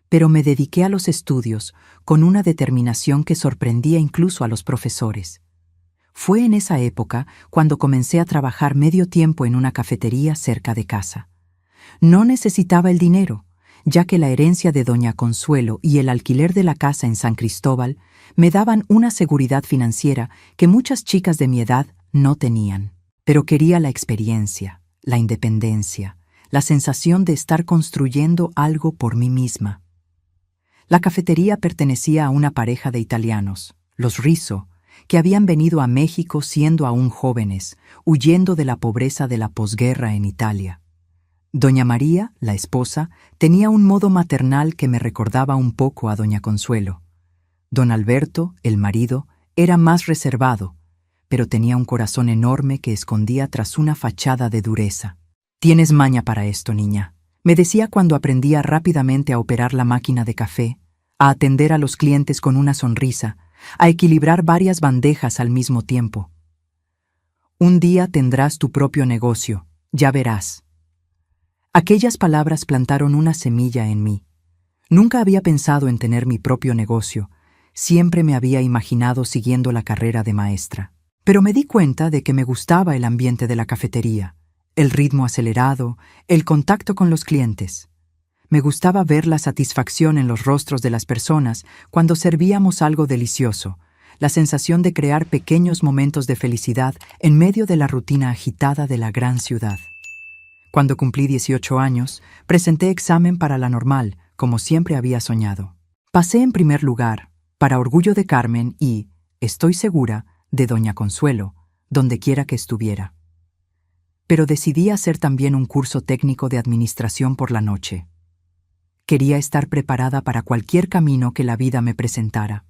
Pero me dediqué a los estudios con una determinación que sorprendía incluso a los profesores. Fue en esa época cuando comencé a trabajar medio tiempo en una cafetería cerca de casa. No necesitaba el dinero, ya que la herencia de doña Consuelo y el alquiler de la casa en San Cristóbal me daban una seguridad financiera que muchas chicas de mi edad no tenían. Pero quería la experiencia, la independencia, la sensación de estar construyendo algo por mí misma. La cafetería pertenecía a una pareja de italianos, los Rizzo, que habían venido a México siendo aún jóvenes, huyendo de la pobreza de la posguerra en Italia. Doña María, la esposa, tenía un modo maternal que me recordaba un poco a doña Consuelo. Don Alberto, el marido, era más reservado, pero tenía un corazón enorme que escondía tras una fachada de dureza. «Tienes maña para esto, niña», me decía cuando aprendía rápidamente a operar la máquina de café, a atender a los clientes con una sonrisa, a equilibrar varias bandejas al mismo tiempo. «Un día tendrás tu propio negocio, ya verás». Aquellas palabras plantaron una semilla en mí. Nunca había pensado en tener mi propio negocio. Siempre me había imaginado siguiendo la carrera de maestra. Pero me di cuenta de que me gustaba el ambiente de la cafetería, el ritmo acelerado, el contacto con los clientes. Me gustaba ver la satisfacción en los rostros de las personas cuando servíamos algo delicioso, la sensación de crear pequeños momentos de felicidad en medio de la rutina agitada de la gran ciudad. Cuando cumplí 18 años, presenté examen para la normal, como siempre había soñado. Pasé en primer lugar, para orgullo de Carmen y, estoy segura, de doña Consuelo, donde quiera que estuviera. Pero decidí hacer también un curso técnico de administración por la noche. Quería estar preparada para cualquier camino que la vida me presentara.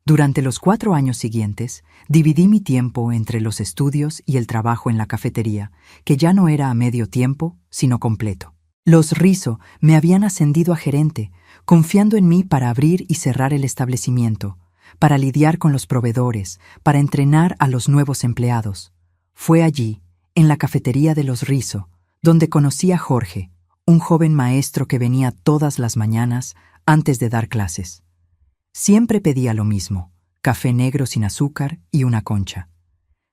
Durante los 4 años siguientes, dividí mi tiempo entre los estudios y el trabajo en la cafetería, que ya no era a medio tiempo, sino completo. Los Rizzo me habían ascendido a gerente, confiando en mí para abrir y cerrar el establecimiento, para lidiar con los proveedores, para entrenar a los nuevos empleados. Fue allí, en la cafetería de los Rizzo, donde conocí a Jorge, un joven maestro que venía todas las mañanas antes de dar clases. Siempre pedía lo mismo, café negro sin azúcar y una concha.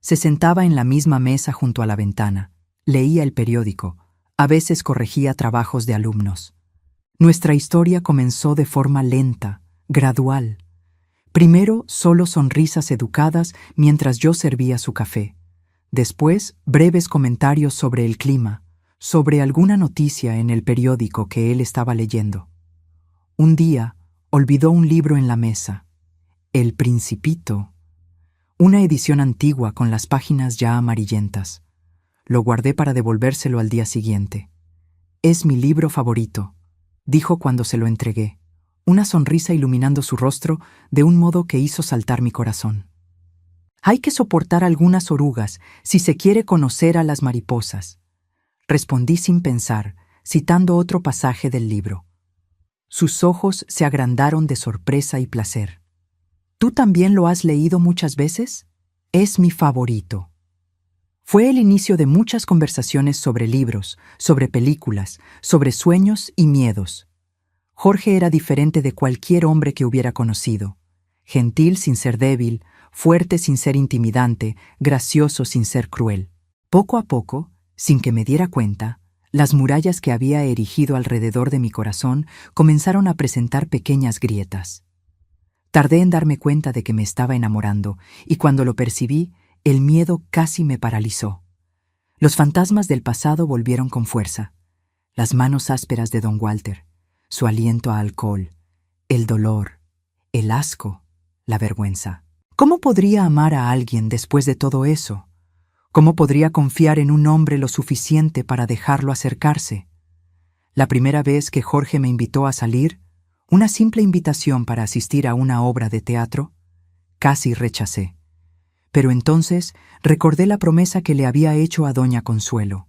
Se sentaba en la misma mesa junto a la ventana, leía el periódico, a veces corregía trabajos de alumnos. Nuestra historia comenzó de forma lenta, gradual. Primero, solo sonrisas educadas mientras yo servía su café. Después, breves comentarios sobre el clima, sobre alguna noticia en el periódico que él estaba leyendo. Un día, olvidó un libro en la mesa, El Principito, una edición antigua con las páginas ya amarillentas. Lo guardé para devolvérselo al día siguiente. «Es mi libro favorito», dijo cuando se lo entregué, una sonrisa iluminando su rostro de un modo que hizo saltar mi corazón. «Hay que soportar algunas orugas si se quiere conocer a las mariposas», respondí sin pensar, citando otro pasaje del libro. Sus ojos se agrandaron de sorpresa y placer. «¿Tú también lo has leído muchas veces? Es mi favorito». Fue el inicio de muchas conversaciones sobre libros, sobre películas, sobre sueños y miedos. Jorge era diferente de cualquier hombre que hubiera conocido. Gentil sin ser débil, fuerte sin ser intimidante, gracioso sin ser cruel. Poco a poco, sin que me diera cuenta, las murallas que había erigido alrededor de mi corazón comenzaron a presentar pequeñas grietas. Tardé en darme cuenta de que me estaba enamorando, y cuando lo percibí, el miedo casi me paralizó. Los fantasmas del pasado volvieron con fuerza. Las manos ásperas de don Walter, su aliento a alcohol, el dolor, el asco, la vergüenza. ¿Cómo podría amar a alguien después de todo eso? ¿Cómo podría confiar en un hombre lo suficiente para dejarlo acercarse? La primera vez que Jorge me invitó a salir, una simple invitación para asistir a una obra de teatro, casi rechacé. Pero entonces recordé la promesa que le había hecho a doña Consuelo: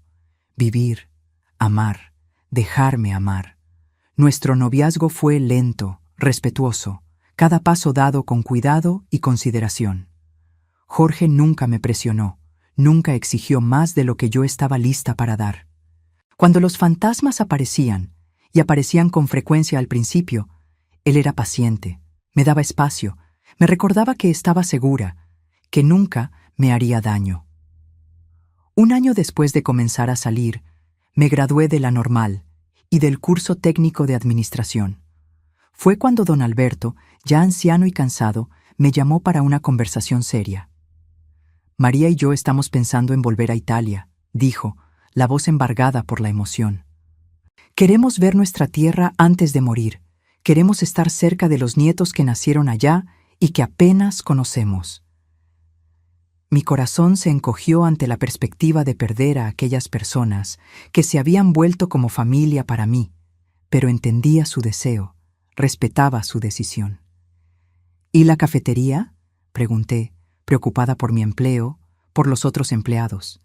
vivir, amar, dejarme amar. Nuestro noviazgo fue lento, respetuoso, cada paso dado con cuidado y consideración. Jorge nunca me presionó, nunca exigió más de lo que yo estaba lista para dar. Cuando los fantasmas aparecían, y aparecían con frecuencia al principio, él era paciente, me daba espacio, me recordaba que estaba segura, que nunca me haría daño. Un año después de comenzar a salir, me gradué de la normal y del curso técnico de administración. Fue cuando don Alberto, ya anciano y cansado, me llamó para una conversación seria. «María y yo estamos pensando en volver a Italia», dijo, la voz embargada por la emoción. «Queremos ver nuestra tierra antes de morir. Queremos estar cerca de los nietos que nacieron allá y que apenas conocemos». Mi corazón se encogió ante la perspectiva de perder a aquellas personas que se habían vuelto como familia para mí, pero entendía su deseo, respetaba su decisión. «¿Y la cafetería?», pregunté, preocupada por mi empleo, por los otros empleados.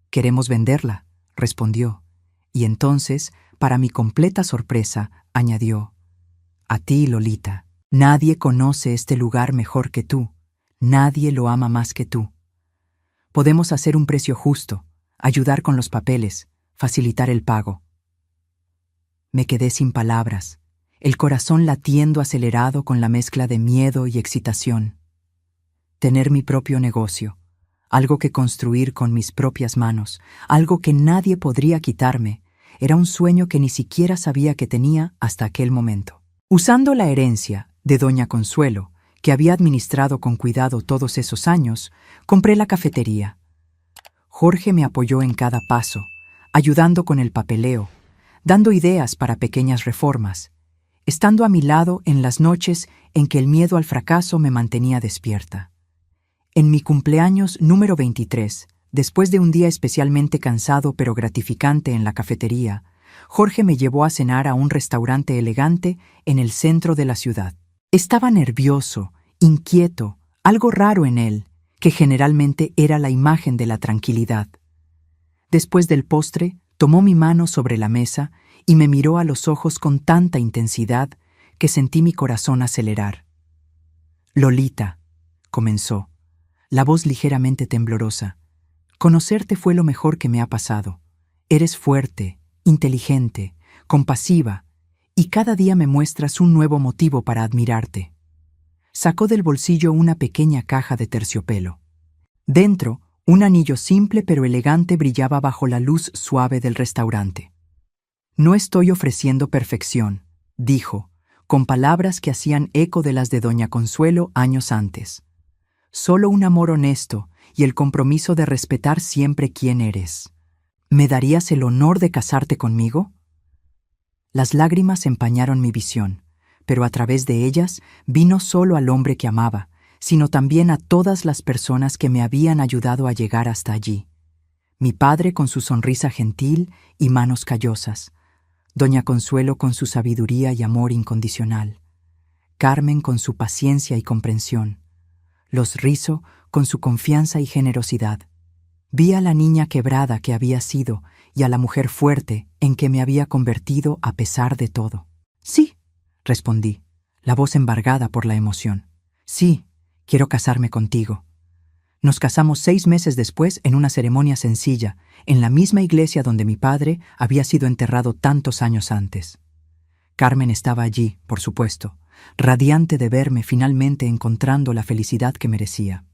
«Queremos venderla», respondió, y entonces, para mi completa sorpresa, añadió: «A ti, Lolita, nadie conoce este lugar mejor que tú, nadie lo ama más que tú. Podemos hacer un precio justo, ayudar con los papeles, facilitar el pago». Me quedé sin palabras. el corazón latiendo acelerado con la mezcla de miedo y excitación. Tener mi propio negocio, algo que construir con mis propias manos, algo que nadie podría quitarme, era un sueño que ni siquiera sabía que tenía hasta aquel momento. Usando la herencia de doña Consuelo, que había administrado con cuidado todos esos años, compré la cafetería. Jorge me apoyó en cada paso, ayudando con el papeleo, dando ideas para pequeñas reformas, estando a mi lado en las noches en que el miedo al fracaso me mantenía despierta. En mi cumpleaños número 23, después de un día especialmente cansado pero gratificante en la cafetería, Jorge me llevó a cenar a un restaurante elegante en el centro de la ciudad. Estaba nervioso, inquieto, algo raro en él, que generalmente era la imagen de la tranquilidad. Después del postre, tomó mi mano sobre la mesa y me miró a los ojos con tanta intensidad que sentí mi corazón acelerar. «Lolita», comenzó, la voz ligeramente temblorosa, «conocerte fue lo mejor que me ha pasado. Eres fuerte, inteligente, compasiva, y cada día me muestras un nuevo motivo para admirarte». Sacó del bolsillo una pequeña caja de terciopelo. Dentro, un anillo simple pero elegante brillaba bajo la luz suave del restaurante. «No estoy ofreciendo perfección», dijo, con palabras que hacían eco de las de doña Consuelo años antes. «Solo un amor honesto y el compromiso de respetar siempre quién eres. ¿Me darías el honor de casarte conmigo?». Las lágrimas empañaron mi visión, pero a través de ellas vi no solo al hombre que amaba, sino también a todas las personas que me habían ayudado a llegar hasta allí. Mi padre con su sonrisa gentil y manos callosas, doña Consuelo con su sabiduría y amor incondicional, Carmen con su paciencia y comprensión, los Rizzo con su confianza y generosidad. Vi a la niña quebrada que había sido y a la mujer fuerte en que me había convertido a pesar de todo. «Sí», respondí, la voz embargada por la emoción. «Sí, quiero casarme contigo». Nos casamos 6 meses después en una ceremonia sencilla, en la misma iglesia donde mi padre había sido enterrado tantos años antes. Carmen estaba allí, por supuesto, radiante de verme finalmente encontrando la felicidad que merecía.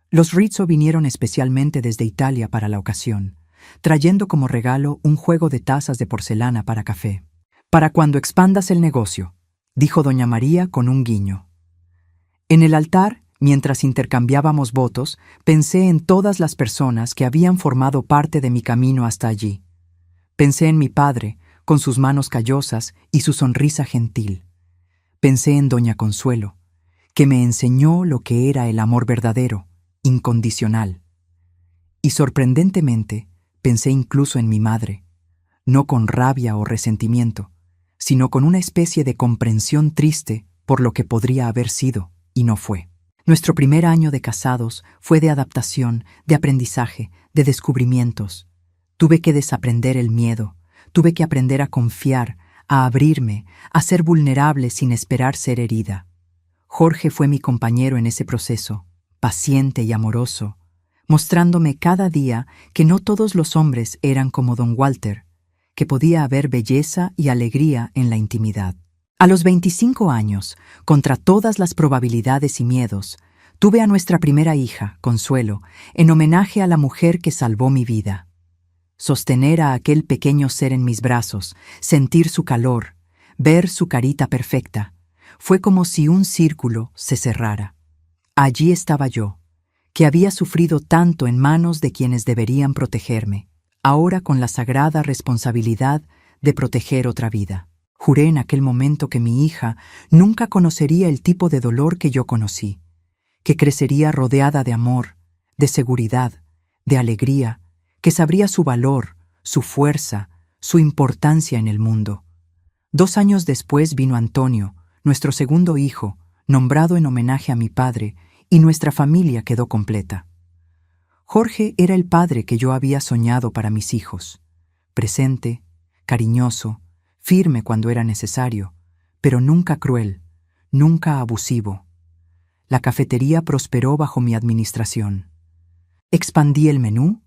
Los Rizzo vinieron especialmente desde Italia para la ocasión, trayendo como regalo un juego de tazas de porcelana para café. «Para cuando expandas el negocio», dijo doña María con un guiño. En el altar, mientras intercambiábamos votos, pensé en todas las personas que habían formado parte de mi camino hasta allí. Pensé en mi padre, con sus manos callosas y su sonrisa gentil. Pensé en doña Consuelo, que me enseñó lo que era el amor verdadero, incondicional. Y sorprendentemente, pensé incluso en mi madre, no con rabia o resentimiento, sino con una especie de comprensión triste por lo que podría haber sido y no fue. Nuestro primer año de casados fue de adaptación, de aprendizaje, de descubrimientos. Tuve que desaprender el miedo, tuve que aprender a confiar, a abrirme, a ser vulnerable sin esperar ser herida. Jorge fue mi compañero en ese proceso, paciente y amoroso, mostrándome cada día que no todos los hombres eran como don Walter, que podía haber belleza y alegría en la intimidad. A los 25 años, contra todas las probabilidades y miedos, tuve a nuestra primera hija, Consuelo, en homenaje a la mujer que salvó mi vida. Sostener a aquel pequeño ser en mis brazos, sentir su calor, ver su carita perfecta, fue como si un círculo se cerrara. Allí estaba yo, que había sufrido tanto en manos de quienes deberían protegerme, ahora con la sagrada responsabilidad de proteger otra vida. Juré en aquel momento que mi hija nunca conocería el tipo de dolor que yo conocí, que crecería rodeada de amor, de seguridad, de alegría, que sabría su valor, su fuerza, su importancia en el mundo. 2 años después vino Antonio, nuestro segundo hijo, nombrado en homenaje a mi padre, y nuestra familia quedó completa. Jorge era el padre que yo había soñado para mis hijos, presente, cariñoso, firme cuando era necesario, pero nunca cruel, nunca abusivo. La cafetería prosperó bajo mi administración. Expandí el menú,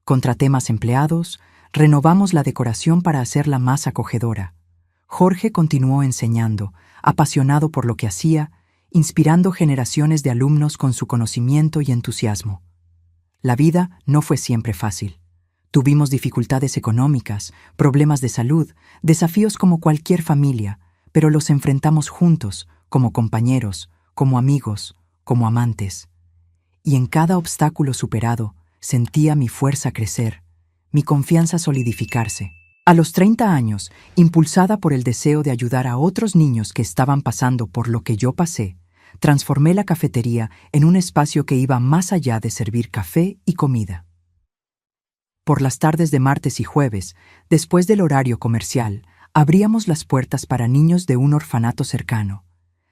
contraté más empleados, renovamos la decoración para hacerla más acogedora. Jorge continuó enseñando, apasionado por lo que hacía, inspirando generaciones de alumnos con su conocimiento y entusiasmo. La vida no fue siempre fácil. Tuvimos dificultades económicas, problemas de salud, desafíos como cualquier familia, pero los enfrentamos juntos, como compañeros, como amigos, como amantes. Y en cada obstáculo superado, sentía mi fuerza crecer, mi confianza solidificarse. A los 30 años, impulsada por el deseo de ayudar a otros niños que estaban pasando por lo que yo pasé, transformé la cafetería en un espacio que iba más allá de servir café y comida. Por las tardes de martes y jueves, después del horario comercial, abríamos las puertas para niños de un orfanato cercano.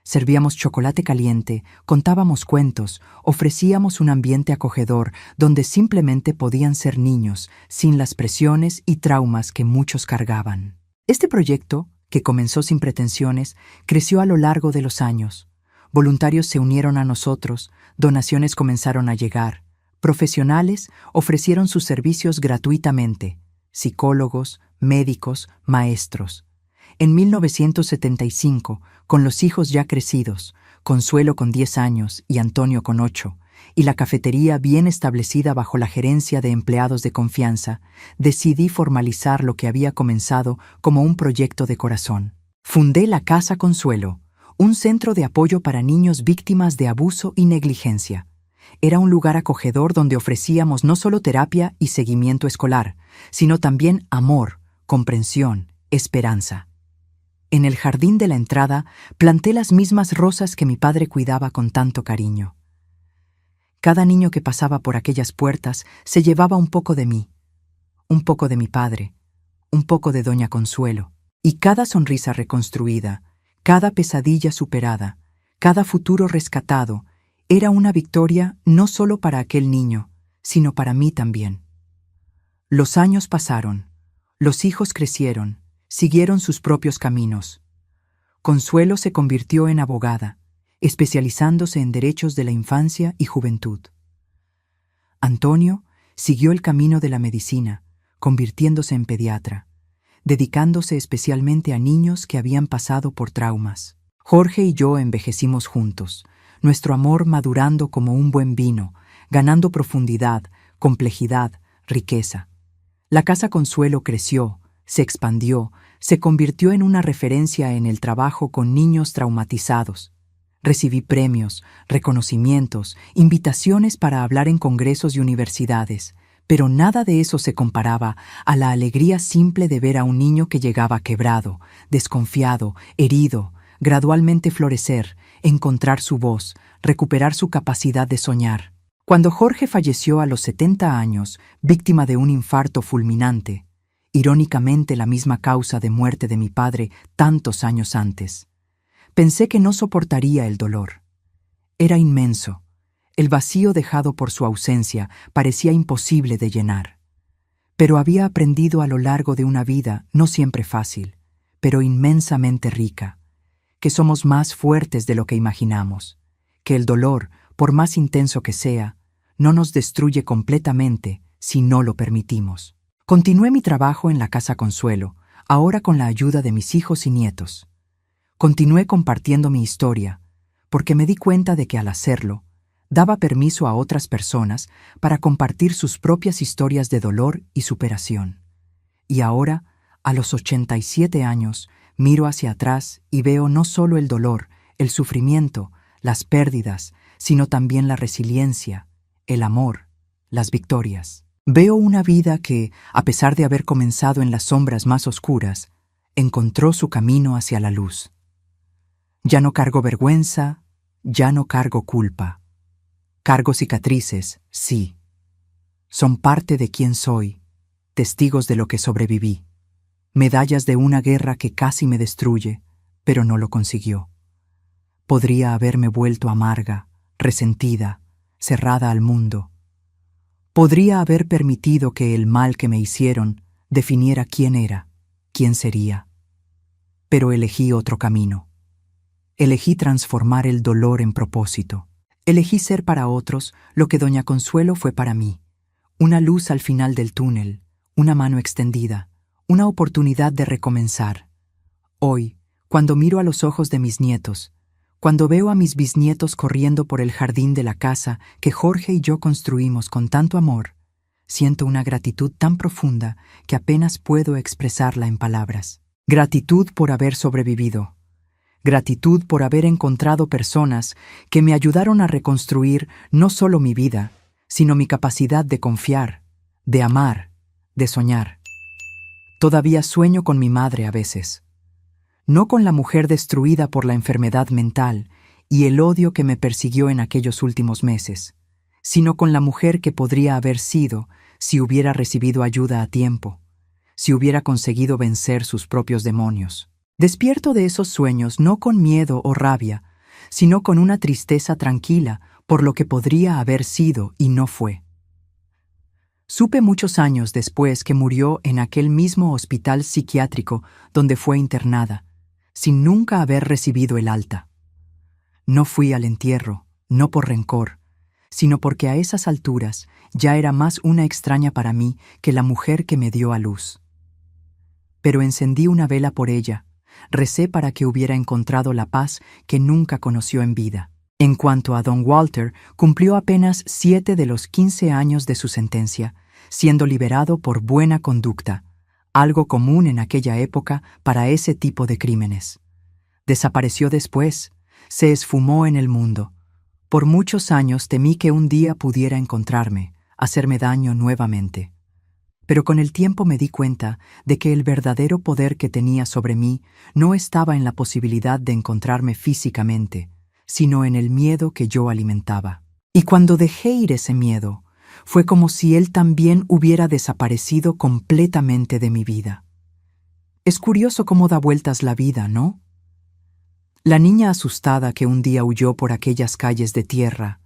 Servíamos chocolate caliente, contábamos cuentos, ofrecíamos un ambiente acogedor donde simplemente podían ser niños, sin las presiones y traumas que muchos cargaban. Este proyecto, que comenzó sin pretensiones, creció a lo largo de los años. Voluntarios se unieron a nosotros, donaciones comenzaron a llegar, profesionales ofrecieron sus servicios gratuitamente, psicólogos, médicos, maestros. En 1975, con los hijos ya crecidos, Consuelo con 10 años y Antonio con 8, y la cafetería bien establecida bajo la gerencia de empleados de confianza, decidí formalizar lo que había comenzado como un proyecto de corazón. Fundé la Casa Consuelo, un centro de apoyo para niños víctimas de abuso y negligencia. Era un lugar acogedor donde ofrecíamos no solo terapia y seguimiento escolar, sino también amor, comprensión, esperanza. En el jardín de la entrada planté las mismas rosas que mi padre cuidaba con tanto cariño. Cada niño que pasaba por aquellas puertas se llevaba un poco de mí, un poco de mi padre, un poco de Doña Consuelo, y cada sonrisa reconstruida, cada pesadilla superada, cada futuro rescatado, era una victoria no solo para aquel niño, sino para mí también. Los años pasaron, los hijos crecieron, siguieron sus propios caminos. Consuelo se convirtió en abogada, especializándose en derechos de la infancia y juventud. Antonio siguió el camino de la medicina, convirtiéndose en pediatra, dedicándose especialmente a niños que habían pasado por traumas. Jorge y yo envejecimos juntos, nuestro amor madurando como un buen vino, ganando profundidad, complejidad, riqueza. La Casa Consuelo creció, se expandió, se convirtió en una referencia en el trabajo con niños traumatizados. Recibí premios, reconocimientos, invitaciones para hablar en congresos y universidades, pero nada de eso se comparaba a la alegría simple de ver a un niño que llegaba quebrado, desconfiado, herido, gradualmente florecer, encontrar su voz, recuperar su capacidad de soñar. Cuando Jorge falleció a los 70 años, víctima de un infarto fulminante, irónicamente la misma causa de muerte de mi padre tantos años antes, pensé que no soportaría el dolor. Era inmenso. El vacío dejado por su ausencia parecía imposible de llenar. Pero había aprendido a lo largo de una vida no siempre fácil, pero inmensamente rica, que somos más fuertes de lo que imaginamos, que el dolor, por más intenso que sea, no nos destruye completamente si no lo permitimos. Continué mi trabajo en la Casa Consuelo, ahora con la ayuda de mis hijos y nietos. Continué compartiendo mi historia, porque me di cuenta de que al hacerlo, daba permiso a otras personas para compartir sus propias historias de dolor y superación. Y ahora, a los 87 años, miro hacia atrás y veo no solo el dolor, el sufrimiento, las pérdidas, sino también la resiliencia, el amor, las victorias. Veo una vida que, a pesar de haber comenzado en las sombras más oscuras, encontró su camino hacia la luz. Ya no cargo vergüenza, ya no cargo culpa. Cargo cicatrices, sí. Son parte de quién soy, testigos de lo que sobreviví. Medallas de una guerra que casi me destruye, pero no lo consiguió. Podría haberme vuelto amarga, resentida, cerrada al mundo. Podría haber permitido que el mal que me hicieron definiera quién era, quién sería. Pero elegí otro camino. Elegí transformar el dolor en propósito. Elegí ser para otros lo que Doña Consuelo fue para mí. Una luz al final del túnel, una mano extendida, una oportunidad de recomenzar. Hoy, cuando miro a los ojos de mis nietos, cuando veo a mis bisnietos corriendo por el jardín de la casa que Jorge y yo construimos con tanto amor, siento una gratitud tan profunda que apenas puedo expresarla en palabras. Gratitud por haber sobrevivido. Gratitud por haber encontrado personas que me ayudaron a reconstruir no solo mi vida, sino mi capacidad de confiar, de amar, de soñar. Todavía sueño con mi madre a veces. No con la mujer destruida por la enfermedad mental y el odio que me persiguió en aquellos últimos meses, sino con la mujer que podría haber sido si hubiera recibido ayuda a tiempo, si hubiera conseguido vencer sus propios demonios. Despierto de esos sueños no con miedo o rabia, sino con una tristeza tranquila por lo que podría haber sido y no fue. Supe muchos años después que murió en aquel mismo hospital psiquiátrico donde fue internada, sin nunca haber recibido el alta. No fui al entierro, no por rencor, sino porque a esas alturas ya era más una extraña para mí que la mujer que me dio a luz. Pero encendí una vela por ella, recé para que hubiera encontrado la paz que nunca conoció en vida. En cuanto a don Walter, cumplió apenas 7 de los 15 años de su sentencia, siendo liberado por buena conducta, algo común en aquella época para ese tipo de crímenes. Desapareció después, se esfumó en el mundo. Por muchos años temí que un día pudiera encontrarme, hacerme daño nuevamente. Pero con el tiempo me di cuenta de que el verdadero poder que tenía sobre mí no estaba en la posibilidad de encontrarme físicamente, sino en el miedo que yo alimentaba. Y cuando dejé ir ese miedo, fue como si él también hubiera desaparecido completamente de mi vida. Es curioso cómo da vueltas la vida, ¿no? La niña asustada que un día huyó por aquellas calles de tierra,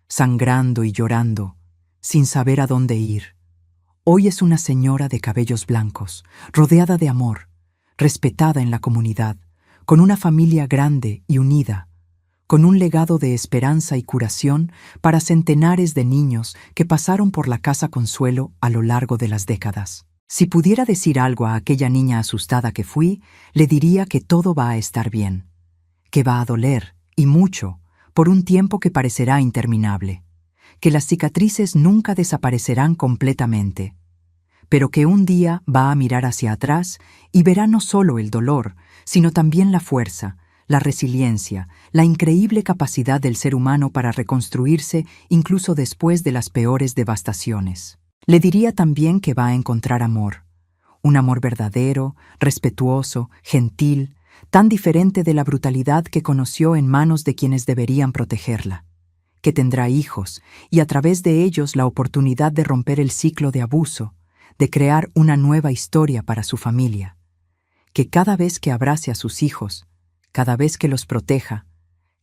sangrando y llorando, sin saber a dónde ir, hoy es una señora de cabellos blancos, rodeada de amor, respetada en la comunidad, con una familia grande y unida, con un legado de esperanza y curación para centenares de niños que pasaron por la Casa Consuelo a lo largo de las décadas. Si pudiera decir algo a aquella niña asustada que fui, le diría que todo va a estar bien, que va a doler, y mucho, por un tiempo que parecerá interminable, que las cicatrices nunca desaparecerán completamente, pero que un día va a mirar hacia atrás y verá no solo el dolor, sino también la fuerza, la resiliencia, la increíble capacidad del ser humano para reconstruirse incluso después de las peores devastaciones. Le diría también que va a encontrar amor, un amor verdadero, respetuoso, gentil, tan diferente de la brutalidad que conoció en manos de quienes deberían protegerla, que tendrá hijos y a través de ellos la oportunidad de romper el ciclo de abuso, de crear una nueva historia para su familia, que cada vez que abrace a sus hijos, cada vez que los proteja,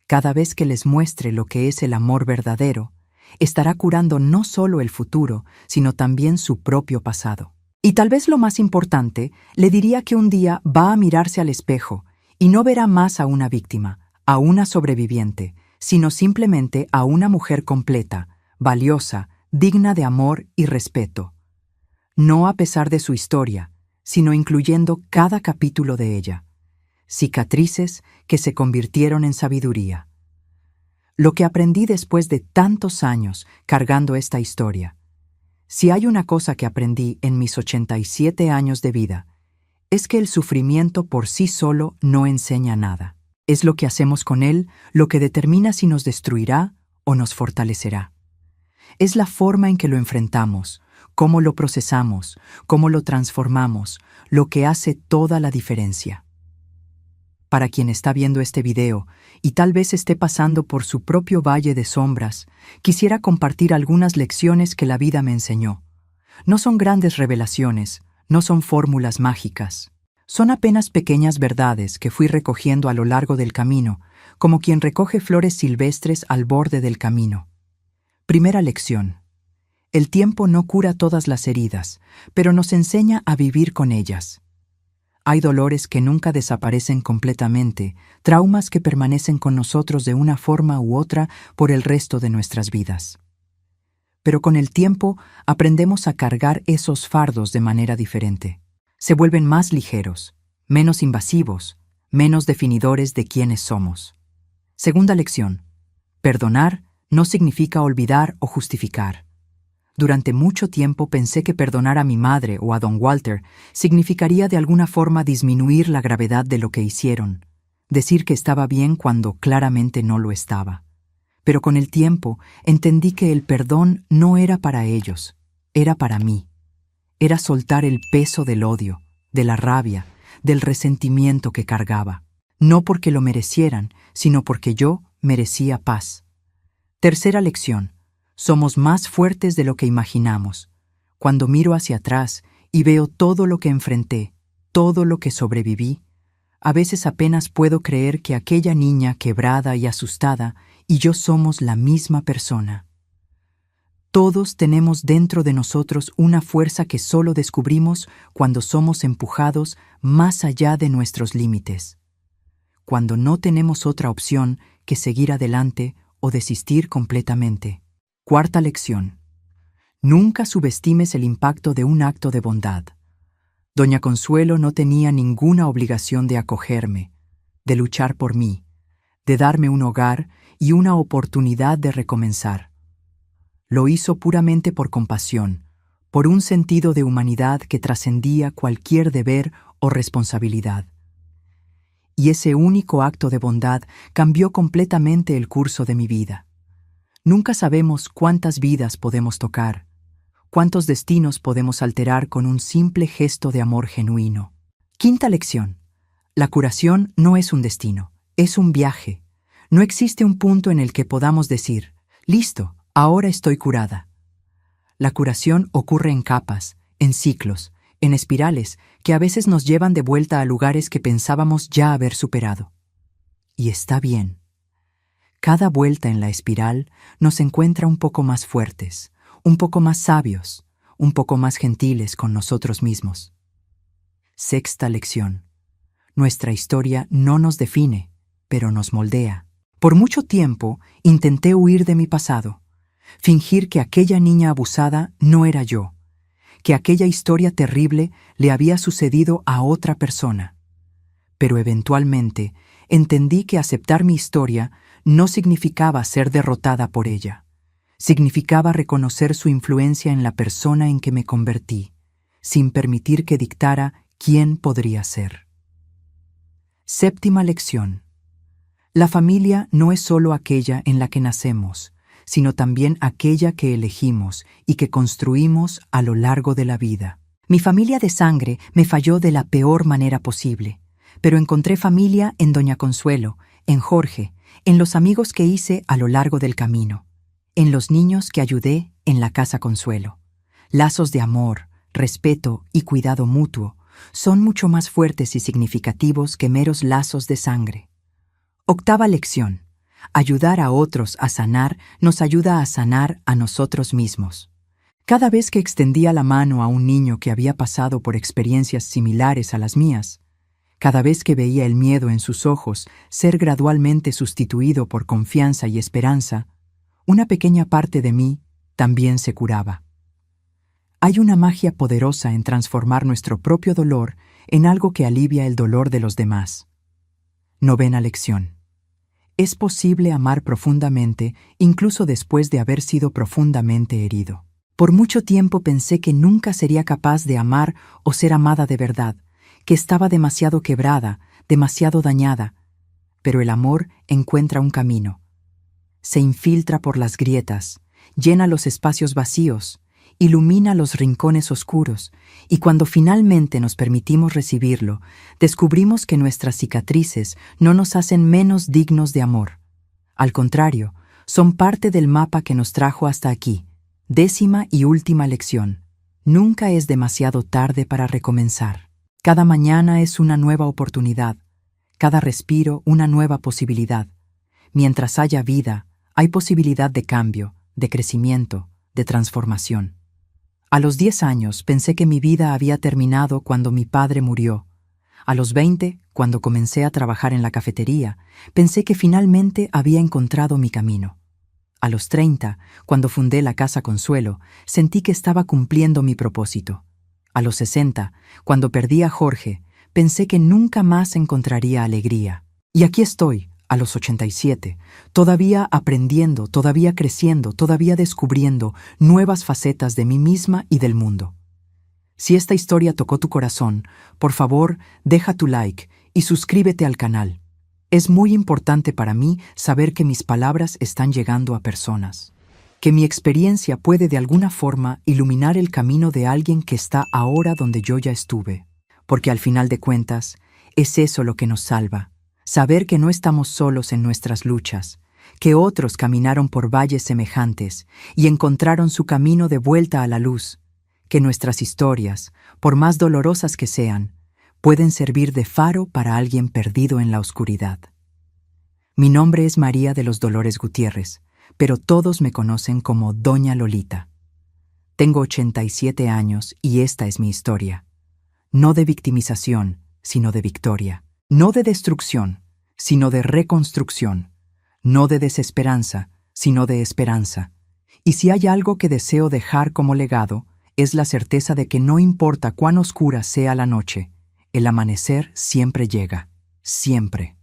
cada vez que les muestre lo que es el amor verdadero, estará curando no solo el futuro, sino también su propio pasado. Y tal vez lo más importante, le diría que un día va a mirarse al espejo y no verá más a una víctima, a una sobreviviente, sino simplemente a una mujer completa, valiosa, digna de amor y respeto. No a pesar de su historia, sino incluyendo cada capítulo de ella. Cicatrices que se convirtieron en sabiduría. Lo que aprendí después de tantos años cargando esta historia. Si hay una cosa que aprendí en mis 87 años de vida, es que el sufrimiento por sí solo no enseña nada. Es lo que hacemos con él lo que determina si nos destruirá o nos fortalecerá. Es la forma en que lo enfrentamos, cómo lo procesamos, cómo lo transformamos, lo que hace toda la diferencia. Para quien está viendo este video y tal vez esté pasando por su propio valle de sombras, quisiera compartir algunas lecciones que la vida me enseñó. No son grandes revelaciones, no son fórmulas mágicas. Son apenas pequeñas verdades que fui recogiendo a lo largo del camino, como quien recoge flores silvestres al borde del camino. Primera lección. El tiempo no cura todas las heridas, pero nos enseña a vivir con ellas. Hay dolores que nunca desaparecen completamente, traumas que permanecen con nosotros de una forma u otra por el resto de nuestras vidas. Pero con el tiempo aprendemos a cargar esos fardos de manera diferente. Se vuelven más ligeros, menos invasivos, menos definidores de quiénes somos. Segunda lección. Perdonar no significa olvidar o justificar. Durante mucho tiempo pensé que perdonar a mi madre o a don Walter significaría de alguna forma disminuir la gravedad de lo que hicieron, decir que estaba bien cuando claramente no lo estaba. Pero con el tiempo entendí que el perdón no era para ellos, era para mí. Era soltar el peso del odio, de la rabia, del resentimiento que cargaba. No porque lo merecieran, sino porque yo merecía paz. Tercera lección. Somos más fuertes de lo que imaginamos. Cuando miro hacia atrás y veo todo lo que enfrenté, todo lo que sobreviví, a veces apenas puedo creer que aquella niña quebrada y asustada y yo somos la misma persona. Todos tenemos dentro de nosotros una fuerza que solo descubrimos cuando somos empujados más allá de nuestros límites, cuando no tenemos otra opción que seguir adelante o desistir completamente. Cuarta lección. Nunca subestimes el impacto de un acto de bondad. Doña Consuelo no tenía ninguna obligación de acogerme, de luchar por mí, de darme un hogar y una oportunidad de recomenzar. Lo hizo puramente por compasión, por un sentido de humanidad que trascendía cualquier deber o responsabilidad. Y ese único acto de bondad cambió completamente el curso de mi vida. Nunca sabemos cuántas vidas podemos tocar, cuántos destinos podemos alterar con un simple gesto de amor genuino. Quinta lección. La curación no es un destino, es un viaje. No existe un punto en el que podamos decir, listo, ahora estoy curada. La curación ocurre en capas, en ciclos, en espirales que a veces nos llevan de vuelta a lugares que pensábamos ya haber superado. Y está bien. Cada vuelta en la espiral nos encuentra un poco más fuertes, un poco más sabios, un poco más gentiles con nosotros mismos. Sexta lección. Nuestra historia no nos define, pero nos moldea. Por mucho tiempo intenté huir de mi pasado, fingir que aquella niña abusada no era yo, que aquella historia terrible le había sucedido a otra persona. Pero eventualmente entendí que aceptar mi historia no significaba ser derrotada por ella. Significaba reconocer su influencia en la persona en que me convertí, sin permitir que dictara quién podría ser. Séptima lección. La familia no es solo aquella en la que nacemos, sino también aquella que elegimos y que construimos a lo largo de la vida. Mi familia de sangre me falló de la peor manera posible, pero encontré familia en doña Consuelo, en Jorge, en los amigos que hice a lo largo del camino, en los niños que ayudé en la Casa Consuelo. Lazos de amor, respeto y cuidado mutuo son mucho más fuertes y significativos que meros lazos de sangre. Octava lección. Ayudar a otros a sanar nos ayuda a sanar a nosotros mismos. Cada vez que extendía la mano a un niño que había pasado por experiencias similares a las mías, cada vez que veía el miedo en sus ojos ser gradualmente sustituido por confianza y esperanza, una pequeña parte de mí también se curaba. Hay una magia poderosa en transformar nuestro propio dolor en algo que alivia el dolor de los demás. Novena lección. Es posible amar profundamente incluso después de haber sido profundamente herido. Por mucho tiempo pensé que nunca sería capaz de amar o ser amada de verdad, que estaba demasiado quebrada, demasiado dañada. Pero el amor encuentra un camino. Se infiltra por las grietas, llena los espacios vacíos, ilumina los rincones oscuros, y cuando finalmente nos permitimos recibirlo, descubrimos que nuestras cicatrices no nos hacen menos dignos de amor. Al contrario, son parte del mapa que nos trajo hasta aquí. Décima y última lección. Nunca es demasiado tarde para recomenzar. Cada mañana es una nueva oportunidad, cada respiro una nueva posibilidad. Mientras haya vida, hay posibilidad de cambio, de crecimiento, de transformación. A los 10 años pensé que mi vida había terminado cuando mi padre murió. A los 20, cuando comencé a trabajar en la cafetería, pensé que finalmente había encontrado mi camino. A los 30, cuando fundé la Casa Consuelo, sentí que estaba cumpliendo mi propósito. A los 60, cuando perdí a Jorge, pensé que nunca más encontraría alegría. Y aquí estoy, a los 87, todavía aprendiendo, todavía creciendo, todavía descubriendo nuevas facetas de mí misma y del mundo. Si esta historia tocó tu corazón, por favor, deja tu like y suscríbete al canal. Es muy importante para mí saber que mis palabras están llegando a personas, que mi experiencia puede de alguna forma iluminar el camino de alguien que está ahora donde yo ya estuve, porque al final de cuentas, es eso lo que nos salva, saber que no estamos solos en nuestras luchas, que otros caminaron por valles semejantes y encontraron su camino de vuelta a la luz, que nuestras historias, por más dolorosas que sean, pueden servir de faro para alguien perdido en la oscuridad. Mi nombre es María de los Dolores Gutiérrez, pero todos me conocen como Doña Lolita. Tengo 87 años y esta es mi historia. No de victimización, sino de victoria. No de destrucción, sino de reconstrucción. No de desesperanza, sino de esperanza. Y si hay algo que deseo dejar como legado, es la certeza de que no importa cuán oscura sea la noche, el amanecer siempre llega, siempre.